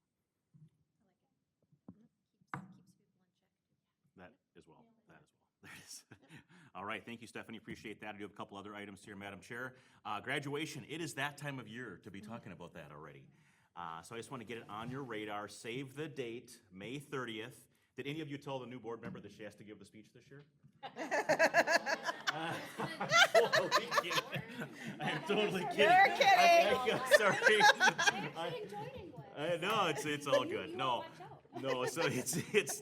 That as well, that as well. There it is. All right, thank you, Stephanie, appreciate that. I do have a couple other items here, Madam Chair. Graduation, it is that time of year to be talking about that already. So I just want to get it on your radar. Save the date, May 30th. Did any of you tell the new board member that she has to give the speech this year? Totally kidding. I'm totally kidding.
You're kidding.
I'm sorry.
I actually enjoyed English.
No, it's all good.
You
No.
watch out.
No, so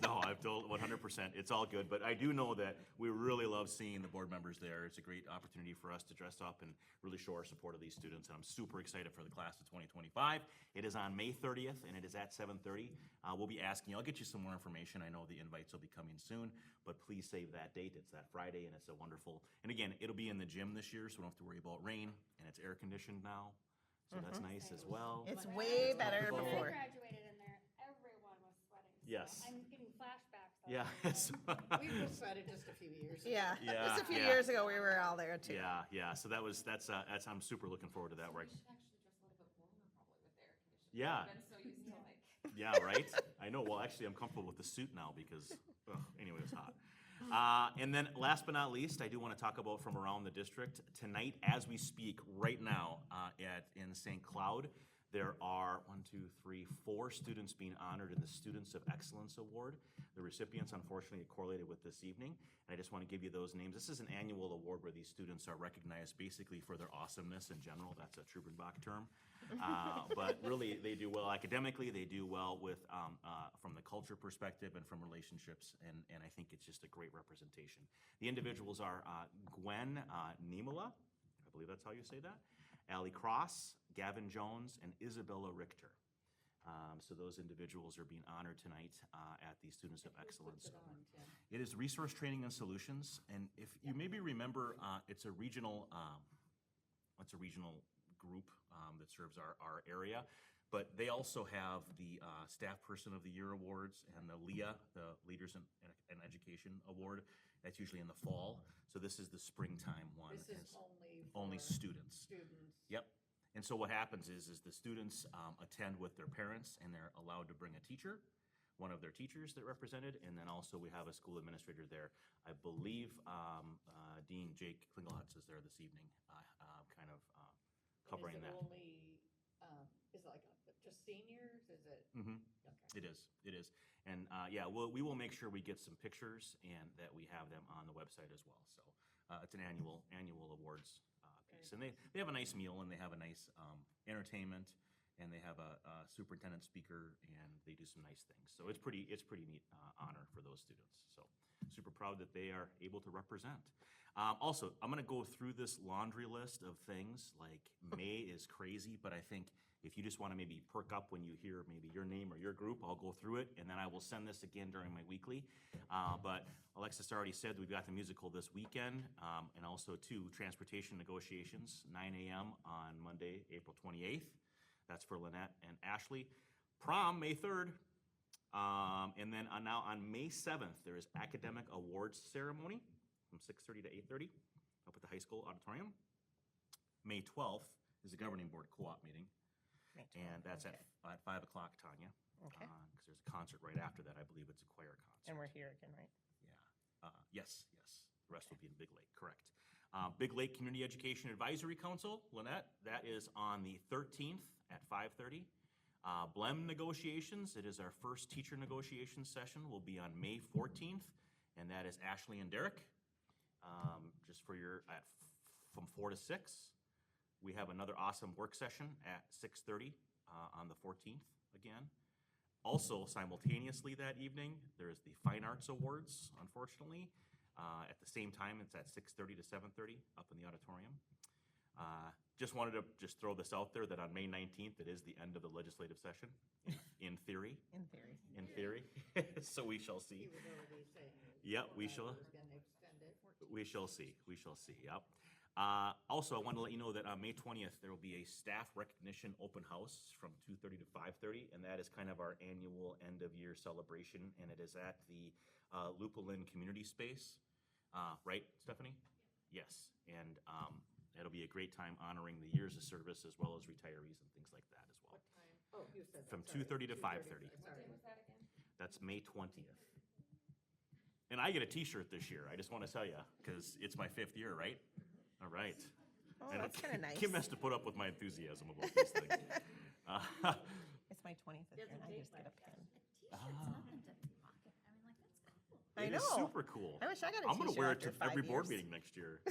no, I've told 100%, it's all good, but I do know that we really love seeing the board members there. It's a great opportunity for us to dress up and really show our support of these students, and I'm super excited for the class of 2025. It is on May 30th, and it is at 7:30. We'll be asking you, I'll get you some more information. I know the invites will be coming soon, but please save that date. It's that Friday, and it's a wonderful, and again, it'll be in the gym this year, so we don't have to worry about rain, and it's air conditioned now, so that's nice as well.
It's way better
When I
before.
When I graduated in there, everyone was sweating. so
Yes.
I'm getting flashbacks. of
Yeah.
it.
We've decided just a few years.
Yeah,
Yeah,
just a few
yeah.
years ago, we were all there too.
Yeah, so that's, I'm super looking forward to that,
So
right?
we should actually dress a little bit warmer probably with the air conditioning.
Yeah.
I've been so used to like.
Yeah, right? I know, well, actually, I'm comfortable with the suit now because, anyway, it's hot. And then last but not least, I do want to talk about from around the district. Tonight, as we speak, right now, in St. Cloud, there are 4 students being honored in the Students of Excellence Award. The recipients, unfortunately, are correlated with this evening, and I just want to give you those names. This is an annual award where these students are recognized basically for their awesomeness in general. That's a Trubenbach term. But really, they do well academically, they do well with, from the culture perspective and from relationships, and I think it's just a great representation. The individuals are Gwen Niemola, I believe that's how you say that, Allie Cross, Gavin Jones, and Isabella Richter. So those individuals are being honored tonight at the Students of Excellence Award. It is Resource Training and Solutions, and if you maybe remember, it's a regional group that serves our area, but they also have the Staff Person of the Year Awards and the LEA, the Leaders in Education Award. That's usually in the fall, so this is the springtime one.
This is
It's
only
only
for
students.
students.
Yep. And so what happens is the students attend with their parents, and they're allowed to bring a teacher, one of their teachers that represented, and then also we have a school administrator there. I believe Dean Jake Klingelhutz is there this evening, kind of covering that.
Is it like just seniors? Is it?
Mhm.
Okay.
It is. And yeah, we will make sure we get some pictures and that we have them on the website as well. So it's an annual awards piece. And they have a nice meal, and they have a nice entertainment, and they have a superintendent speaker, and they do some nice things. So it's pretty neat honor for those students. So super proud that they are able to represent. Also, I'm gonna go through this laundry list of things, like May is crazy, but I think if you just wanna maybe perk up when you hear maybe your name or your group, I'll go through it, and then I will send this again during my weekly. But Alexis already said we've got the musical this weekend, and also too, transportation negotiations, 9 a.m. on Monday, April 28th. That's for Lynette and Ashley. Prom, May 3rd. And then now on May 7th, there is academic awards ceremony from 6:30 to 8:30 up at the high school auditorium. May 12th is the governing board co-op meeting.
May
And
12th,
that's
okay.
at 5 o'clock, Tanya.
Okay.
Because there's a concert right after that. I believe it's a choir concert.
And we're here again, right?
Yeah. Yes. The rest will be in Big Lake, correct. Big Lake Community Education Advisory Council, Lynette, that is on the 13th at 5:30. BLEM negotiations, it is our first teacher negotiation session, will be on May 14th, and that is Ashley and Derek. Just for your, from 4 to 6. We have another awesome work session at 6:30 on the 14th again. Also simultaneously that evening, there is the Fine Arts Awards, unfortunately. At the same time, it's at 6:30 to 7:30 up in the auditorium. Just wanted to just throw this out there that on May 19th, it is the end of the legislative session, in theory.
In theory.
In theory. So we shall see. Yep, we shall. We shall see. We shall see. Yep. Also, I want to let you know that on May 20th, there will be a staff recognition open house from 2:30 to 5:30, and that is kind of our annual end-of-year celebration, and it is at the Lupulin Community Space. Right, Stephanie? Yes. And it'll be a great time honoring the years of service as well as retirees and things like that as well.
What time? Oh, you said that.
From
sorry.
2:30 to 5:30.
Sorry.
What day was that again?
That's May 20th. And I get a T-shirt this year, I just want to tell you, because it's my 5th year, right? All right.
Oh,
And
that's kind of nice.
Kim has to put up with my enthusiasm about these things.
It's my 25th year and I just get a pin.
T-shirt's nothing to pocket. I mean, like, that's cool.
I
It is
know.
super cool.
I wish I got a
I'm gonna
t-shirt
wear it
after
to every
5
board
years.
meeting next year.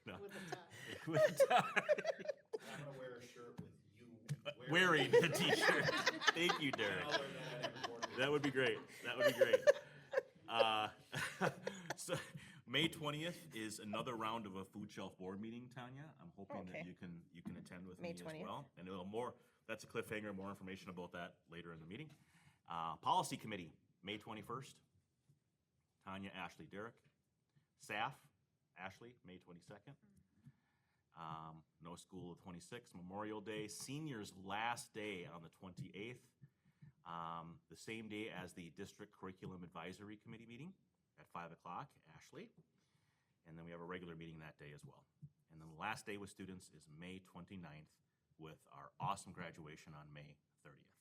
No.
With the tie.
With the tie.
I'm gonna wear a shirt with you
Wearing the T-shirt. Thank you, Derek.
I'll wear that every board meeting.
That would be great. That would be great. So May 20th is another round of a food shelf board meeting, Tanya. I'm hoping
Okay.
that you can attend with
May
me as
20th.
well. And that's a cliffhanger, more information about that later in the meeting. Policy Committee, May 21st. Tanya, Ashley, Derek. SAF, Ashley, May 22nd. No school the 26th, Memorial Day, seniors' last day on the 28th. The same day as the District Curriculum Advisory Committee meeting at 5 o'clock, Ashley. And then we have a regular meeting that day as well. And then the last day with students is May 29th with our awesome graduation on May 30th.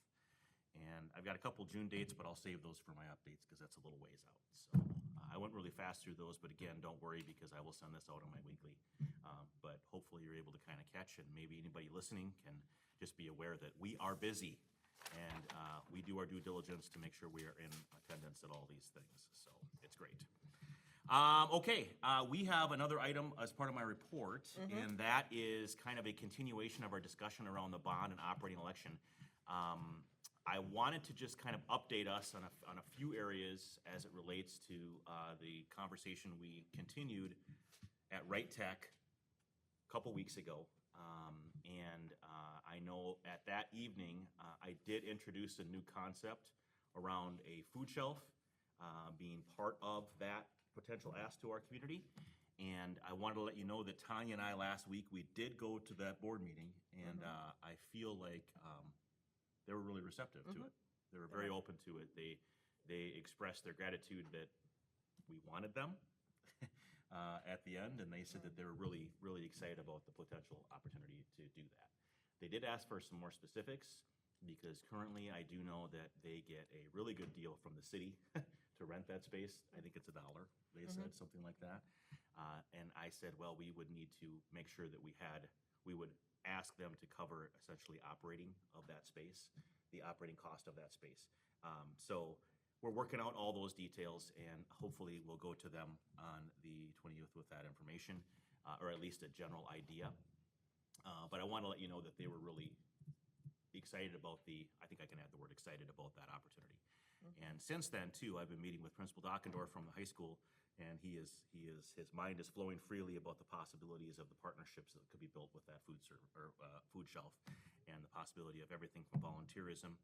And I've got a couple June dates, but I'll save those for my updates because that's a little ways out. So I went really fast through those, but again, don't worry because I will send this out on my weekly. But hopefully you're able to kind of catch, and maybe anybody listening can just be aware that we are busy and we do our due diligence to make sure we are in attendance at all these things. So it's great. Okay, we have another item as part of my report, and that is kind of a continuation of our discussion around the bond and operating election. I wanted to just kind of update us on a few areas as it relates to the conversation we continued at Right Tech a couple weeks ago. I know at that evening, I did introduce a new concept around a food shelf being part of that potential ask to our community. And I wanted to let you know that Tanya and I last week, we did go to that board meeting, and I feel like they were really receptive to it. They were very open to it. They expressed their gratitude that we wanted them at the end, and they said that they were really, really excited about the potential opportunity to do that. They did ask for some more specifics, because currently I do know that they get a really good deal from the city to rent that space. I think it's $1, they said, something like that. And I said, well, we would need to make sure that we would ask them to cover essentially operating of that space, the operating cost of that space. So we're working out all those details, and hopefully we'll go to them on the 20th with that information, or at least a general idea. But I want to let you know that they were really excited about I think I can add the word excited about that opportunity. And since then, too, I've been meeting with Principal Dockendorf from the high school, and his mind is flowing freely about the possibilities of the partnerships that could be built with that food shelf, and the possibility of everything from volunteerism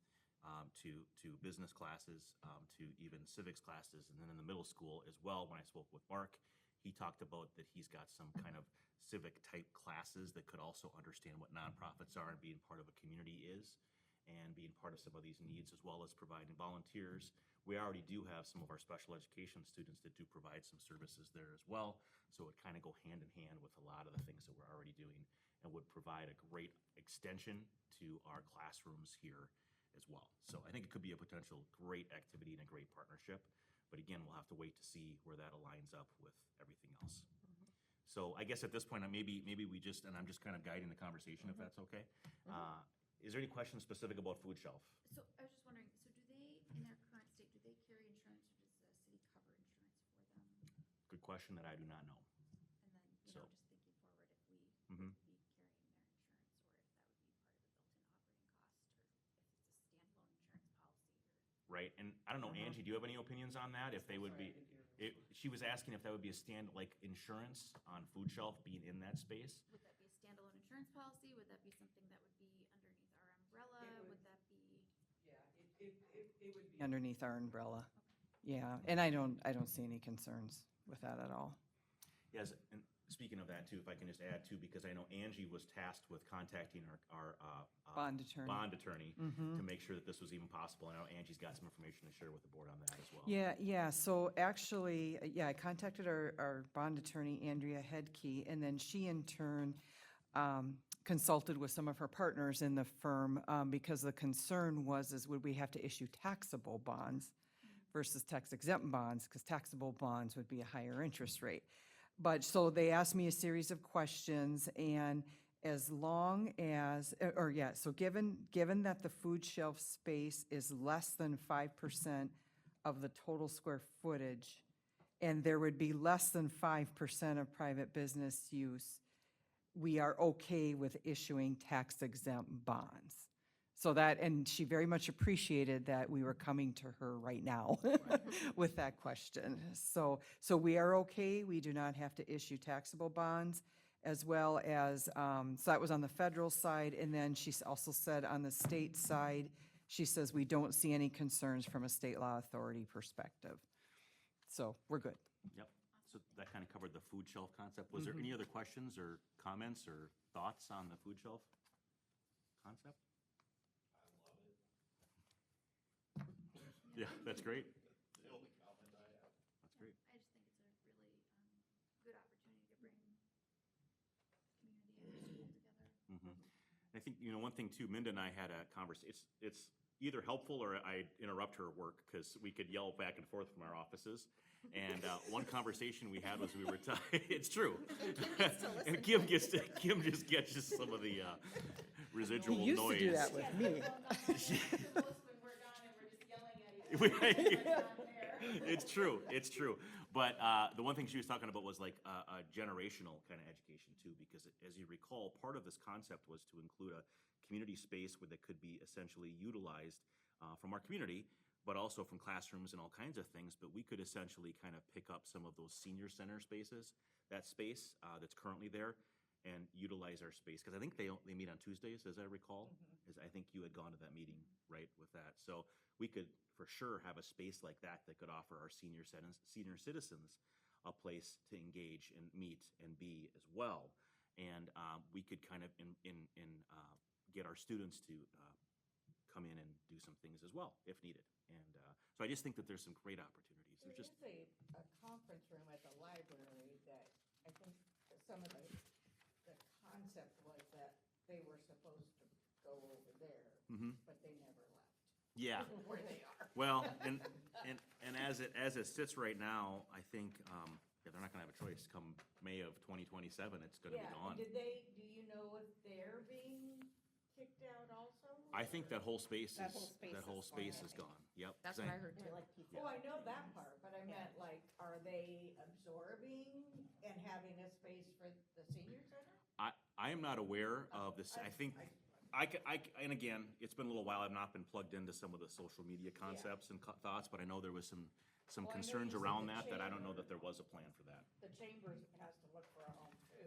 to business classes, to even civics classes. And then in the middle school as well, when I spoke with Mark, he talked about that he's got some kind of civic-type classes that could also understand what nonprofits are and being part of a community is, and being part of some of these needs, as well as providing volunteers. We already do have some of our special education students that do provide some services there as well, so it kind of go hand in hand with a lot of the things that we're already doing. and would provide a great extension to our classrooms here as well. So I think it could be a potential great activity and a great partnership. But again, we'll have to wait to see where that aligns up with everything else. So I guess at this point, maybe we just, and I'm just kind of guiding the conversation, if that's okay. Is there any questions specific about Food Shelf?
So I was just wondering, so do they, in their current state, do they carry insurance or does the city cover insurance for them?
Good question that I do not know.
And then, you
So-
know, just thinking forward, if we
Mhm.
would be carrying their insurance or if that would be part of the built-in operating cost or if it's a standalone insurance policy or.
Right, and I don't know, Angie, do you have any opinions on that? If they would be, she was asking if that would be a like insurance on Food Shelf being in that space?
Would that be a standalone insurance policy? Would that be something that would be underneath our umbrella?
It would-
Would that be?
Yeah, it would be.
Underneath our umbrella. Yeah, and I don't see any concerns with that at all.
Yes, and speaking of that too, if I can just add too, because I know Angie was tasked with contacting our
Bond attorney.
bond attorney
Mhm.
to make sure that this was even possible. I know Angie's got some information to share with the board on that as well.
Yeah, so actually, I contacted our bond attorney, Andrea Headkey, and then she in turn consulted with some of her partners in the firm, because the concern is would we have to issue taxable bonds versus tax exempt bonds, because taxable bonds would be a higher interest rate. But, so they asked me a series of questions, and as long as, so given that the food shelf space is less than 5% of the total square footage, and there would be less than 5% of private business use, we are okay with issuing tax exempt bonds. So that, and she very much appreciated that we were coming to her right now with that question. So we are okay, we do not have to issue taxable bonds, as well as, so that was on the federal side, and then she also said on the state side, she says we don't see any concerns from a state law authority perspective. So we're good.
Yep, so that kind of covered the food shelf concept. Was there any other questions or comments or thoughts on the food shelf concept? Yeah, that's great.
The only comment I have.
That's great.
I just think it's a really good opportunity to bring community and school together.
Mhm. I think, one thing too, Minda and I had a conversation, it's either helpful or I interrupt her work because we could yell back and forth from our offices. And one conversation we had was we were, it's true. And Kim just gets just some of the residual
He
noise.
used to do that with me.
When we're gone and we're just yelling at each other.
It's true. But the one thing she was talking about was like a generational kind of education too, because as you recall, part of this concept was to include a community space where that could be essentially utilized from our community, but also from classrooms and all kinds of things. But we could essentially kind of pick up some of those senior center spaces, that space that's currently there, and utilize our space. Because I think they meet on Tuesdays, as I recall. As I think you had gone to that meeting, right, with that. So we could for sure have a space like that that could offer our senior citizens a place to engage and meet and be as well. And we could kind of get our students to come in and do some things as well, if needed. And so I just think that there's some great opportunities.
There
There's just,
is a conference room at the library that I think some of the concept was that they were supposed to go over there, but they never left.
yeah.
Where they are.
Well, and as it sits right now, I think they're not gonna have a choice. Come May of 2027, it's gonna be gone.
Do you know if they're being kicked out also?
I think that whole space
That whole space is
is
gone,
gone. Yep.
That's
'Cause
what I heard too.
Oh, I know that part, but I meant like, are they absorbing and having a space for the senior center?
I am not aware of this. I think, and again, it's been a little while. I've not been plugged into some of the social media concepts and thoughts, but I know there was some
Well, I know
concerns
you said
around
the
that I don't know
chamber-
that there was a plan for that.
The chambers has to look for a home too.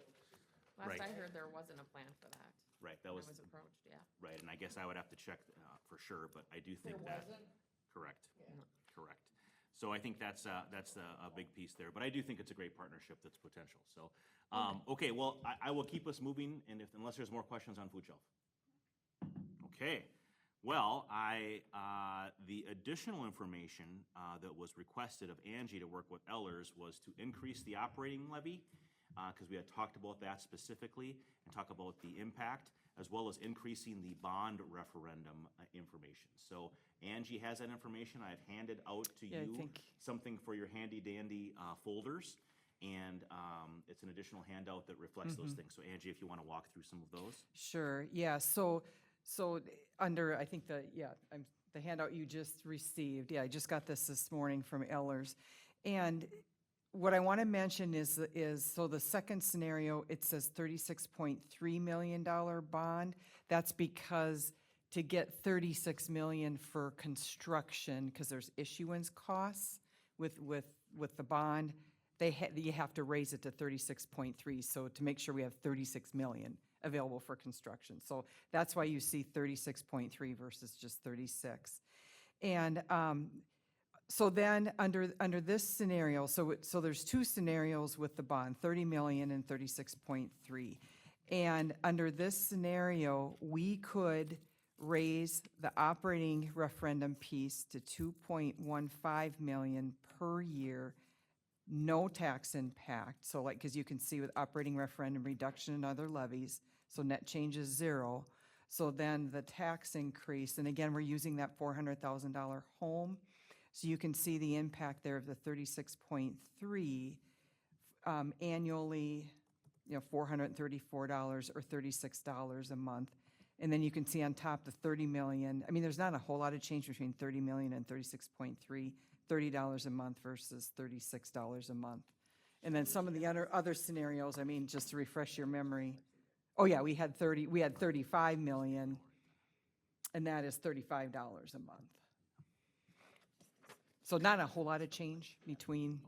Last
Right.
I heard, there wasn't a plan for that.
Right, that
I
was,
was approached, yeah.
right, and I guess I would have to check for sure, but I do think
There
that.
wasn't?
Correct.
Yeah.
Correct. So I think that's a big piece there, but I do think it's a great partnership that's potential, so. Okay, well, I will keep us moving, and unless there's more questions on Food Shelf. Okay, well, the additional information that was requested of Angie to work with Ellers was to increase the operating levy because we had talked about that specifically and talk about the impact, as well as increasing the bond referendum information. So Angie has that information. I've handed out to
Yeah, I
you
think-
something for your handy dandy folders. And it's an additional handout that reflects those things. So Angie, if you want to walk through some of those.
Sure, yeah, so under, I think the handout you just received, yeah, I just got this morning from Ellers. And what I want to mention is, so the second scenario, it says $36.3 million bond. That's because to get 36 million for construction, because there's issuance costs with the bond, you have to raise it to 36.3, so to make sure we have 36 million available for construction. So that's why you see 36.3 versus just 36. And so then, under this scenario, so there's two scenarios with the bond, 30 million and 36.3. And under this scenario, we could raise the operating referendum piece to 2.15 million per year, no tax impact. So like, because you can see with operating referendum, reduction in other levies, so net change is zero. So then the tax increase, and again, we're using that $400,000 home. So you can see the impact there of the 36.3 annually, $434 or $36 a month. And then you can see on top the 30 million. I mean, there's not a whole lot of change between 30 million and 36.3, $30 a month versus $36 a month. And then some of the other scenarios, I mean, just to refresh your memory. Oh yeah, we had 35 million, and that is $35 a month. So not a whole lot of change between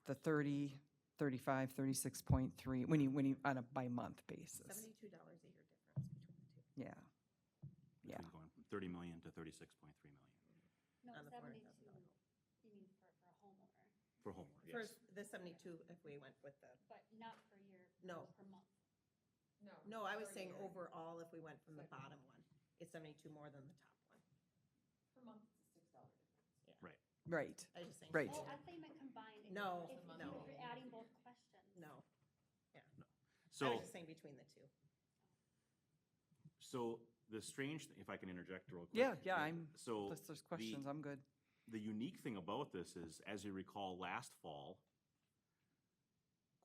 the 30, 35, 36.3, when you, on a by-month basis.
$72 a year difference between the two.
Yeah, yeah.
Between going from 30 million to 36.3 million
No,
On the
$72,
$400,000.
you mean for a homeowner,
for homeowner, yes.
First, the 72 if we went with the,
but not per year.
No.
Per month.
no, I was saying overall, if we went from the bottom one, it's 72 more than the top one.
Per month, it's a $6 difference.
Right.
Right,
I was just saying.
Right.
Oh, I thought you meant combined.
No,
If
no.
you're adding both questions.
No, I
So,
was just saying between the two.
so the strange, if I can interject real quick.
yeah,
So
unless there's questions, I'm good.
the unique thing about this is, as you recall, last fall,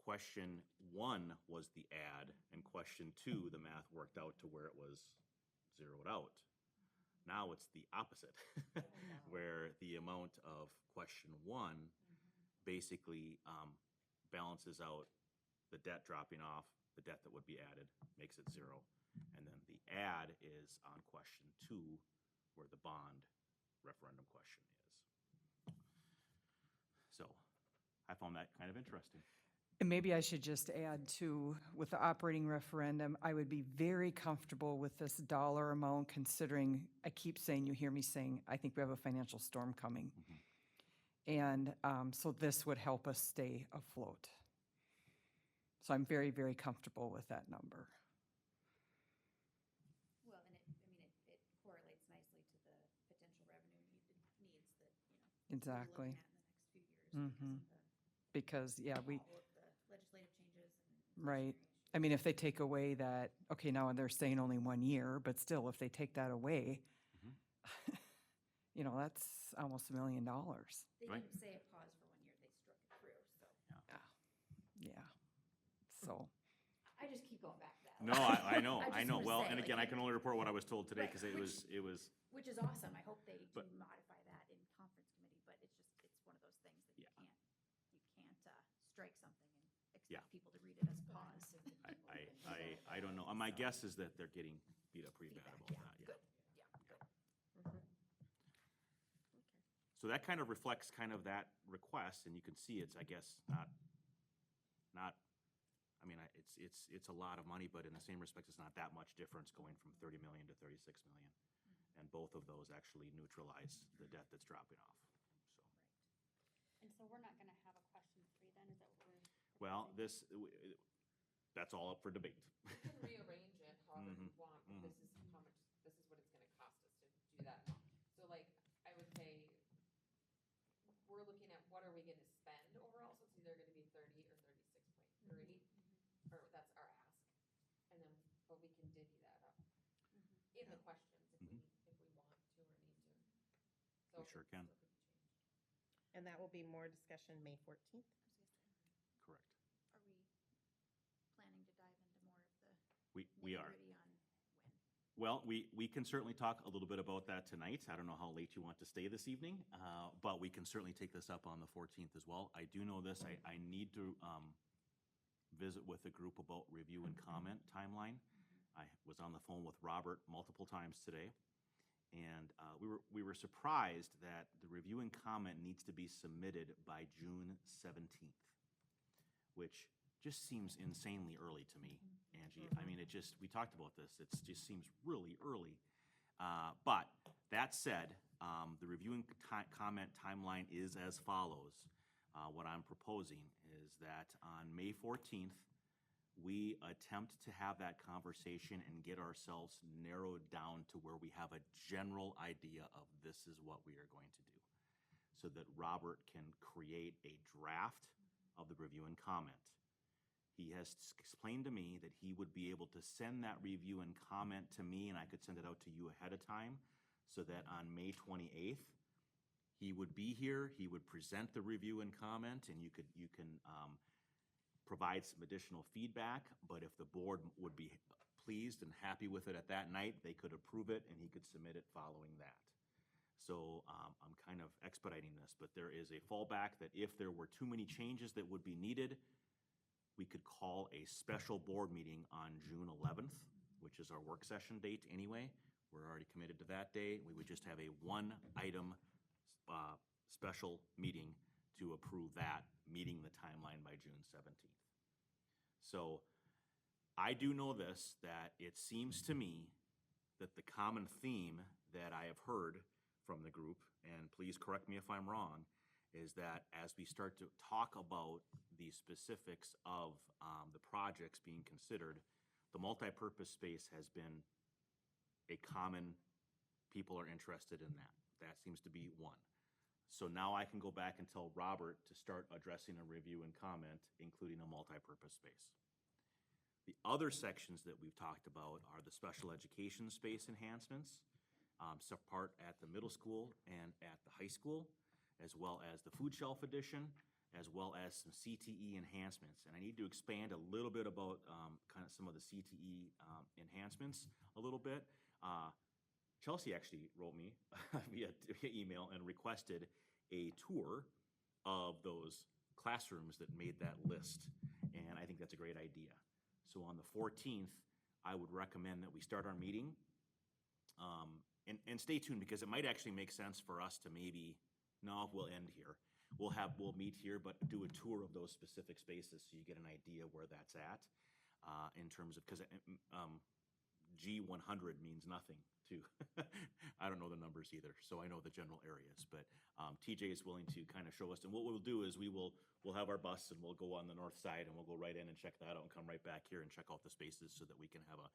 question 1 was the add, and question 2, the math worked out to where it was zeroed out. Now it's the opposite, where the amount of question 1 basically balances out the debt dropping off, the debt that would be added, makes it 0. And then the add is on question 2, where the bond referendum question is. So I found that kind of interesting.
And maybe I should just add too, with the operating referendum, I would be very comfortable with this dollar amount, considering, I keep saying, you hear me saying, I think we have a financial storm coming. And so this would help us stay afloat. So I'm very, very comfortable with that number.
Well, and it correlates nicely to the potential revenue needs that, we're
Exactly.
looking at in the next few years
Because, yeah,
because of the legislative changes and.
right. I mean, if they take away that, okay, now they're saying only 1 year, but still, if they take that away, that's almost $1 million.
They
Right.
didn't say a pause for 1 year, they struck it through, so.
Yeah. So,
I just keep going back to that.
No, I know,
I
I
just
know.
wanna
Well,
say,
and
like,
again, I can only report what I was told today,
Right,
because it was,
Which is awesome. I hope they do
But-
modify that in conference committee, but it's one of those things that you can't strike something and
Yeah.
expect people to read it as a pause.
I don't know. My guess is that they're getting beat up pretty bad
Feedback,
about
yeah,
that, yeah.
good, yeah, good.
So that kind of reflects kind of that request, and you can see it's, I guess, not, I mean, it's a lot of money, but in the same respect, it's not that much difference going from 30 million to 36 million. And both of those actually neutralize the debt that's dropping off, so.
And so we're not gonna have a question 3 then, is that what we're?
Well,
proposing?
that's all up for debate.
We can rearrange it however you want, but this is what it's gonna cost us to do that. So like, I would say, we're looking at what are we gonna spend overall, so it's either gonna be 30 or 36 agree, or that's our ask. And then, but we can divvy that up in the questions if we, if we want to or need to. So
We sure can.
so it could be changed.
And that will be more discussion May 14th.
Correct.
Are we planning to dive into more of the
We are.
nitty-gritty on when?
Well, we can certainly talk a little bit about that tonight. I don't know how late you want to stay this evening, but we can certainly take this up on the 14th as well. I do know this, I need to visit with the group about review and comment timeline. I was on the phone with Robert multiple times today, and we were surprised that the review and comment needs to be submitted by June 17th, which just seems insanely early to me, Angie. I mean, we talked about this, it just seems really early. But that said, the review and comment timeline is as follows. What I'm proposing is that on May 14th, we attempt to have that conversation and get ourselves narrowed down to where we have a general idea of this is what we are going to do, so that Robert can create a draft of the review and comment. He has explained to me that he would be able to send that review and comment to me, and I could send it out to you ahead of time, so that on May 28th, he would be here, he would present the review and comment, and you can provide some additional feedback, but if the board would be pleased and happy with it at that night, they could approve it, and he could submit it following that. So I'm kind of expediting this, but there is a fallback that if there were too many changes that would be needed, we could call a special board meeting on June 11th, which is our work session date anyway. We're already committed to that day. We would just have a one-item special meeting to approve that, meeting the timeline by June 17th. So I do know this, that it seems to me that the common theme that I have heard from the group, and please correct me if I'm wrong, is that as we start to talk about the specifics of the projects being considered, the multipurpose space has been a common, people are interested in that. That seems to be one. So now I can go back and tell Robert to start addressing a review and comment, including a multipurpose space. The other sections that we've talked about are the special education space enhancements, some part at the middle school and at the high school, as well as the food shelf addition, as well as some CTE enhancements. And I need to expand a little bit about kind of some of the CTE enhancements a little bit. Chelsea actually wrote me via email and requested a tour of those classrooms that made that list. And I think that's a great idea. So on the 14th, I would recommend that we start our meeting. And stay tuned, because it might actually make sense for us to maybe, no, we'll end here. We'll meet here, but do a tour of those specific spaces so you get an idea where that's at in terms of, because G100 means nothing to, I don't know the numbers either, so I know the general areas, but TJ is willing to kind of show us, and what we'll do is we'll have our bus and we'll go on the north side and we'll go right in and check that out and come right back here and check out the spaces so that we can have a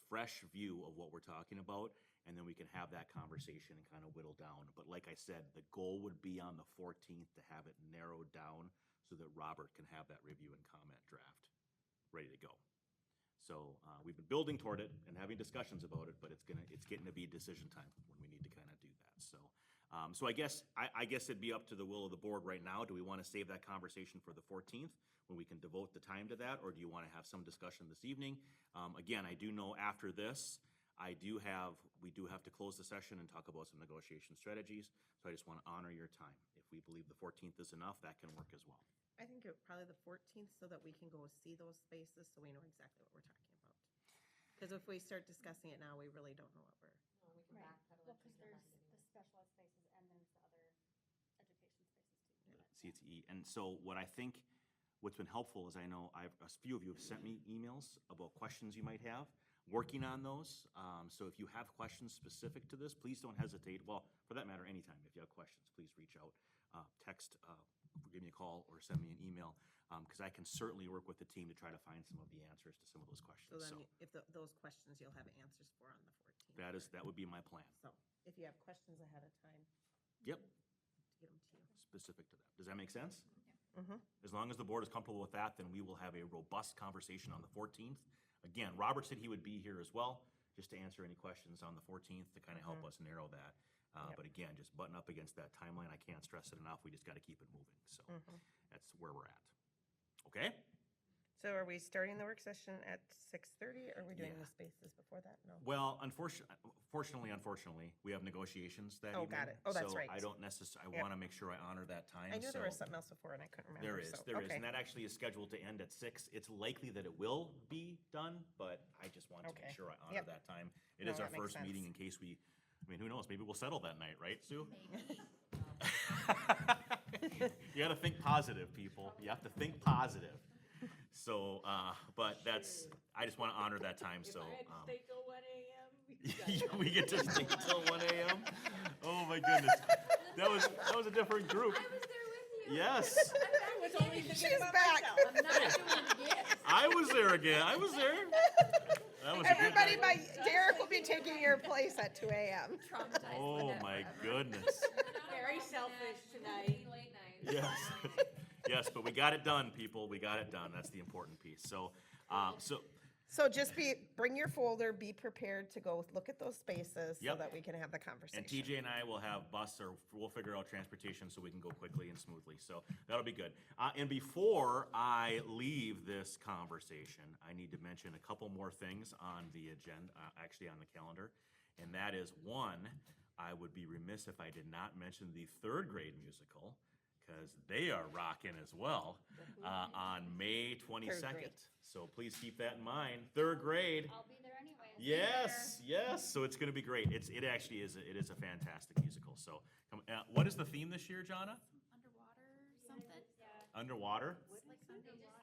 fresh view of what we're talking about, and then we can have that conversation and kind of whittle down. But like I said, the goal would be on the 14th to have it narrowed down so that Robert can have that review and comment draft ready to go. So we've been building toward it and having discussions about it, but it's getting to be decision time when we need to kind of do that. So so I guess it'd be up to the will of the board right now. Do we want to save that conversation for the 14th when we can devote the time to that, or do you want to have some discussion this evening? Again, I do know after this, we do have to close the session and talk about some negotiation strategies. So I just want to honor your time. If we believe the 14th is enough, that can work as well.
I think probably the 14th, so that we can go see those spaces, so we know exactly what we're talking about. Because if we start discussing it now, we really don't know what we're.
No, we can
Right.
backpedal
Well,
it
because
and come
there's
back to
the
do it.
specialized spaces and there's the other education spaces too. but-
CTE. And so what I think, what's been helpful is I know a few of you have sent me emails about questions you might have, working on those. So if you have questions specific to this, please don't hesitate. Well, for that matter, anytime, if you have questions, please reach out, text, give me a call, or send me an email, because I can certainly work with the team to try to find some of the answers to some of those questions.
So then,
So
if those questions you'll have answers for on the 14th.
that would be my plan.
So if you have questions ahead of time,
Yep,
to get them to you.
specific to that. Does that make sense? As long as the board is comfortable with that, then we will have a robust conversation on the 14th. Again, Robert said he would be here as well, just to answer any questions on the 14th to kind of help us narrow that.
Yep.
But again, just button up against that timeline. I can't stress it enough. We just got to keep it moving. So that's where we're at. Okay?
So are we starting the work session at 6:30, or are we doing
Yeah.
the spaces before that? No.
Well, unfortunately, we have negotiations that
Oh,
evening.
got it. Oh, that's right.
So I don't necessarily, I
Yep.
want to make sure I honor that time.
I knew there was
so-
something else before and I couldn't remember.
There is,
so,
there is,
okay.
and that actually is scheduled to end at 6. It's likely that it will be done, but I just want to
Okay.
make sure I honor
Yep.
that time. It
No,
is our
that makes
first meeting
sense.
in case we, I mean, who knows, maybe we'll settle that night, right, Sue? You gotta think positive, people. You have to think positive. So, but that's, I just want to honor that time, so.
If I had to stay till 1 a.m.
We get to stay till 1 a.m.? Oh, my goodness. That was a different group.
I was there with you.
Yes,
I was only thinking
She's
about
back.
myself.
I'm not doing it.
I was there again. I was there. That was a good
Everybody
night.
but Derek will be taking your place at 2 a.m.
Traumatized.
Oh, my goodness.
Very selfish tonight.
Late night.
Yes. Yes, but we got it done, people. We got it done. That's the important piece. So,
So just bring your folder, be prepared to go look at those spaces so
Yep.
that we can have the
and
conversation.
TJ and I will have bus, or we'll figure out transportation so we can go quickly and smoothly. So that'll be good. And before I leave this conversation, I need to mention a couple more things on the agenda, actually on the calendar. And that is, one, I would be remiss if I did not mention the third grade musical, because they are rocking as well, on May 22nd. So please keep that in mind. Third grade.
I'll be there anyway.
Yes, yes. So it's going to be great. It actually is. It is a fantastic musical. So, what is the theme this year, Jonna?
Underwater something?
Underwater.
Like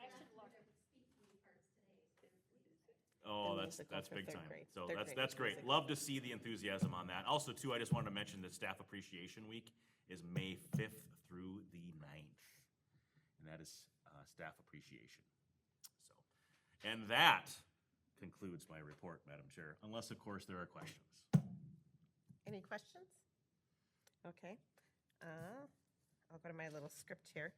underwater.
Oh,
The
that's
musical for
big
third
time.
grade.
So
Third
that's
grade
great.
musical.
Love to see the enthusiasm on that. Also, too, I just wanted to mention that Staff Appreciation Week is May 5th through the 9th, and that is Staff Appreciation. So, and that concludes my report, Madam Chair. Unless, of course, there are questions.
Any questions? Okay. I'll go to my little script here.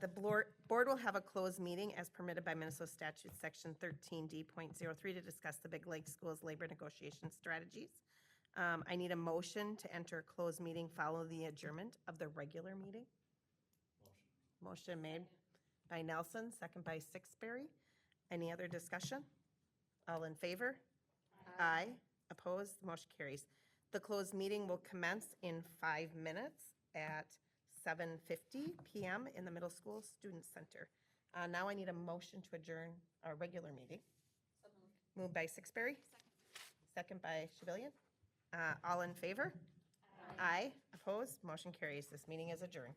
The board will have a closed meeting as permitted by Minnesota Statute Section 13D.03 to discuss the Big Lake Schools labor negotiation strategies. I need a motion to enter a closed meeting following the adjournment of the regular meeting. Motion made by Nelson, second by Sixberry. Any other discussion? All in favor? Aye. Opposed? The motion carries. The closed meeting will commence in 5 minutes at 7:50 p.m. in the Middle School Student Center. Now I need a motion to adjourn our regular meeting. Moved by Sixberry. Second by Chevillian. All in favor? Aye. Opposed? Motion carries. This meeting is adjourned.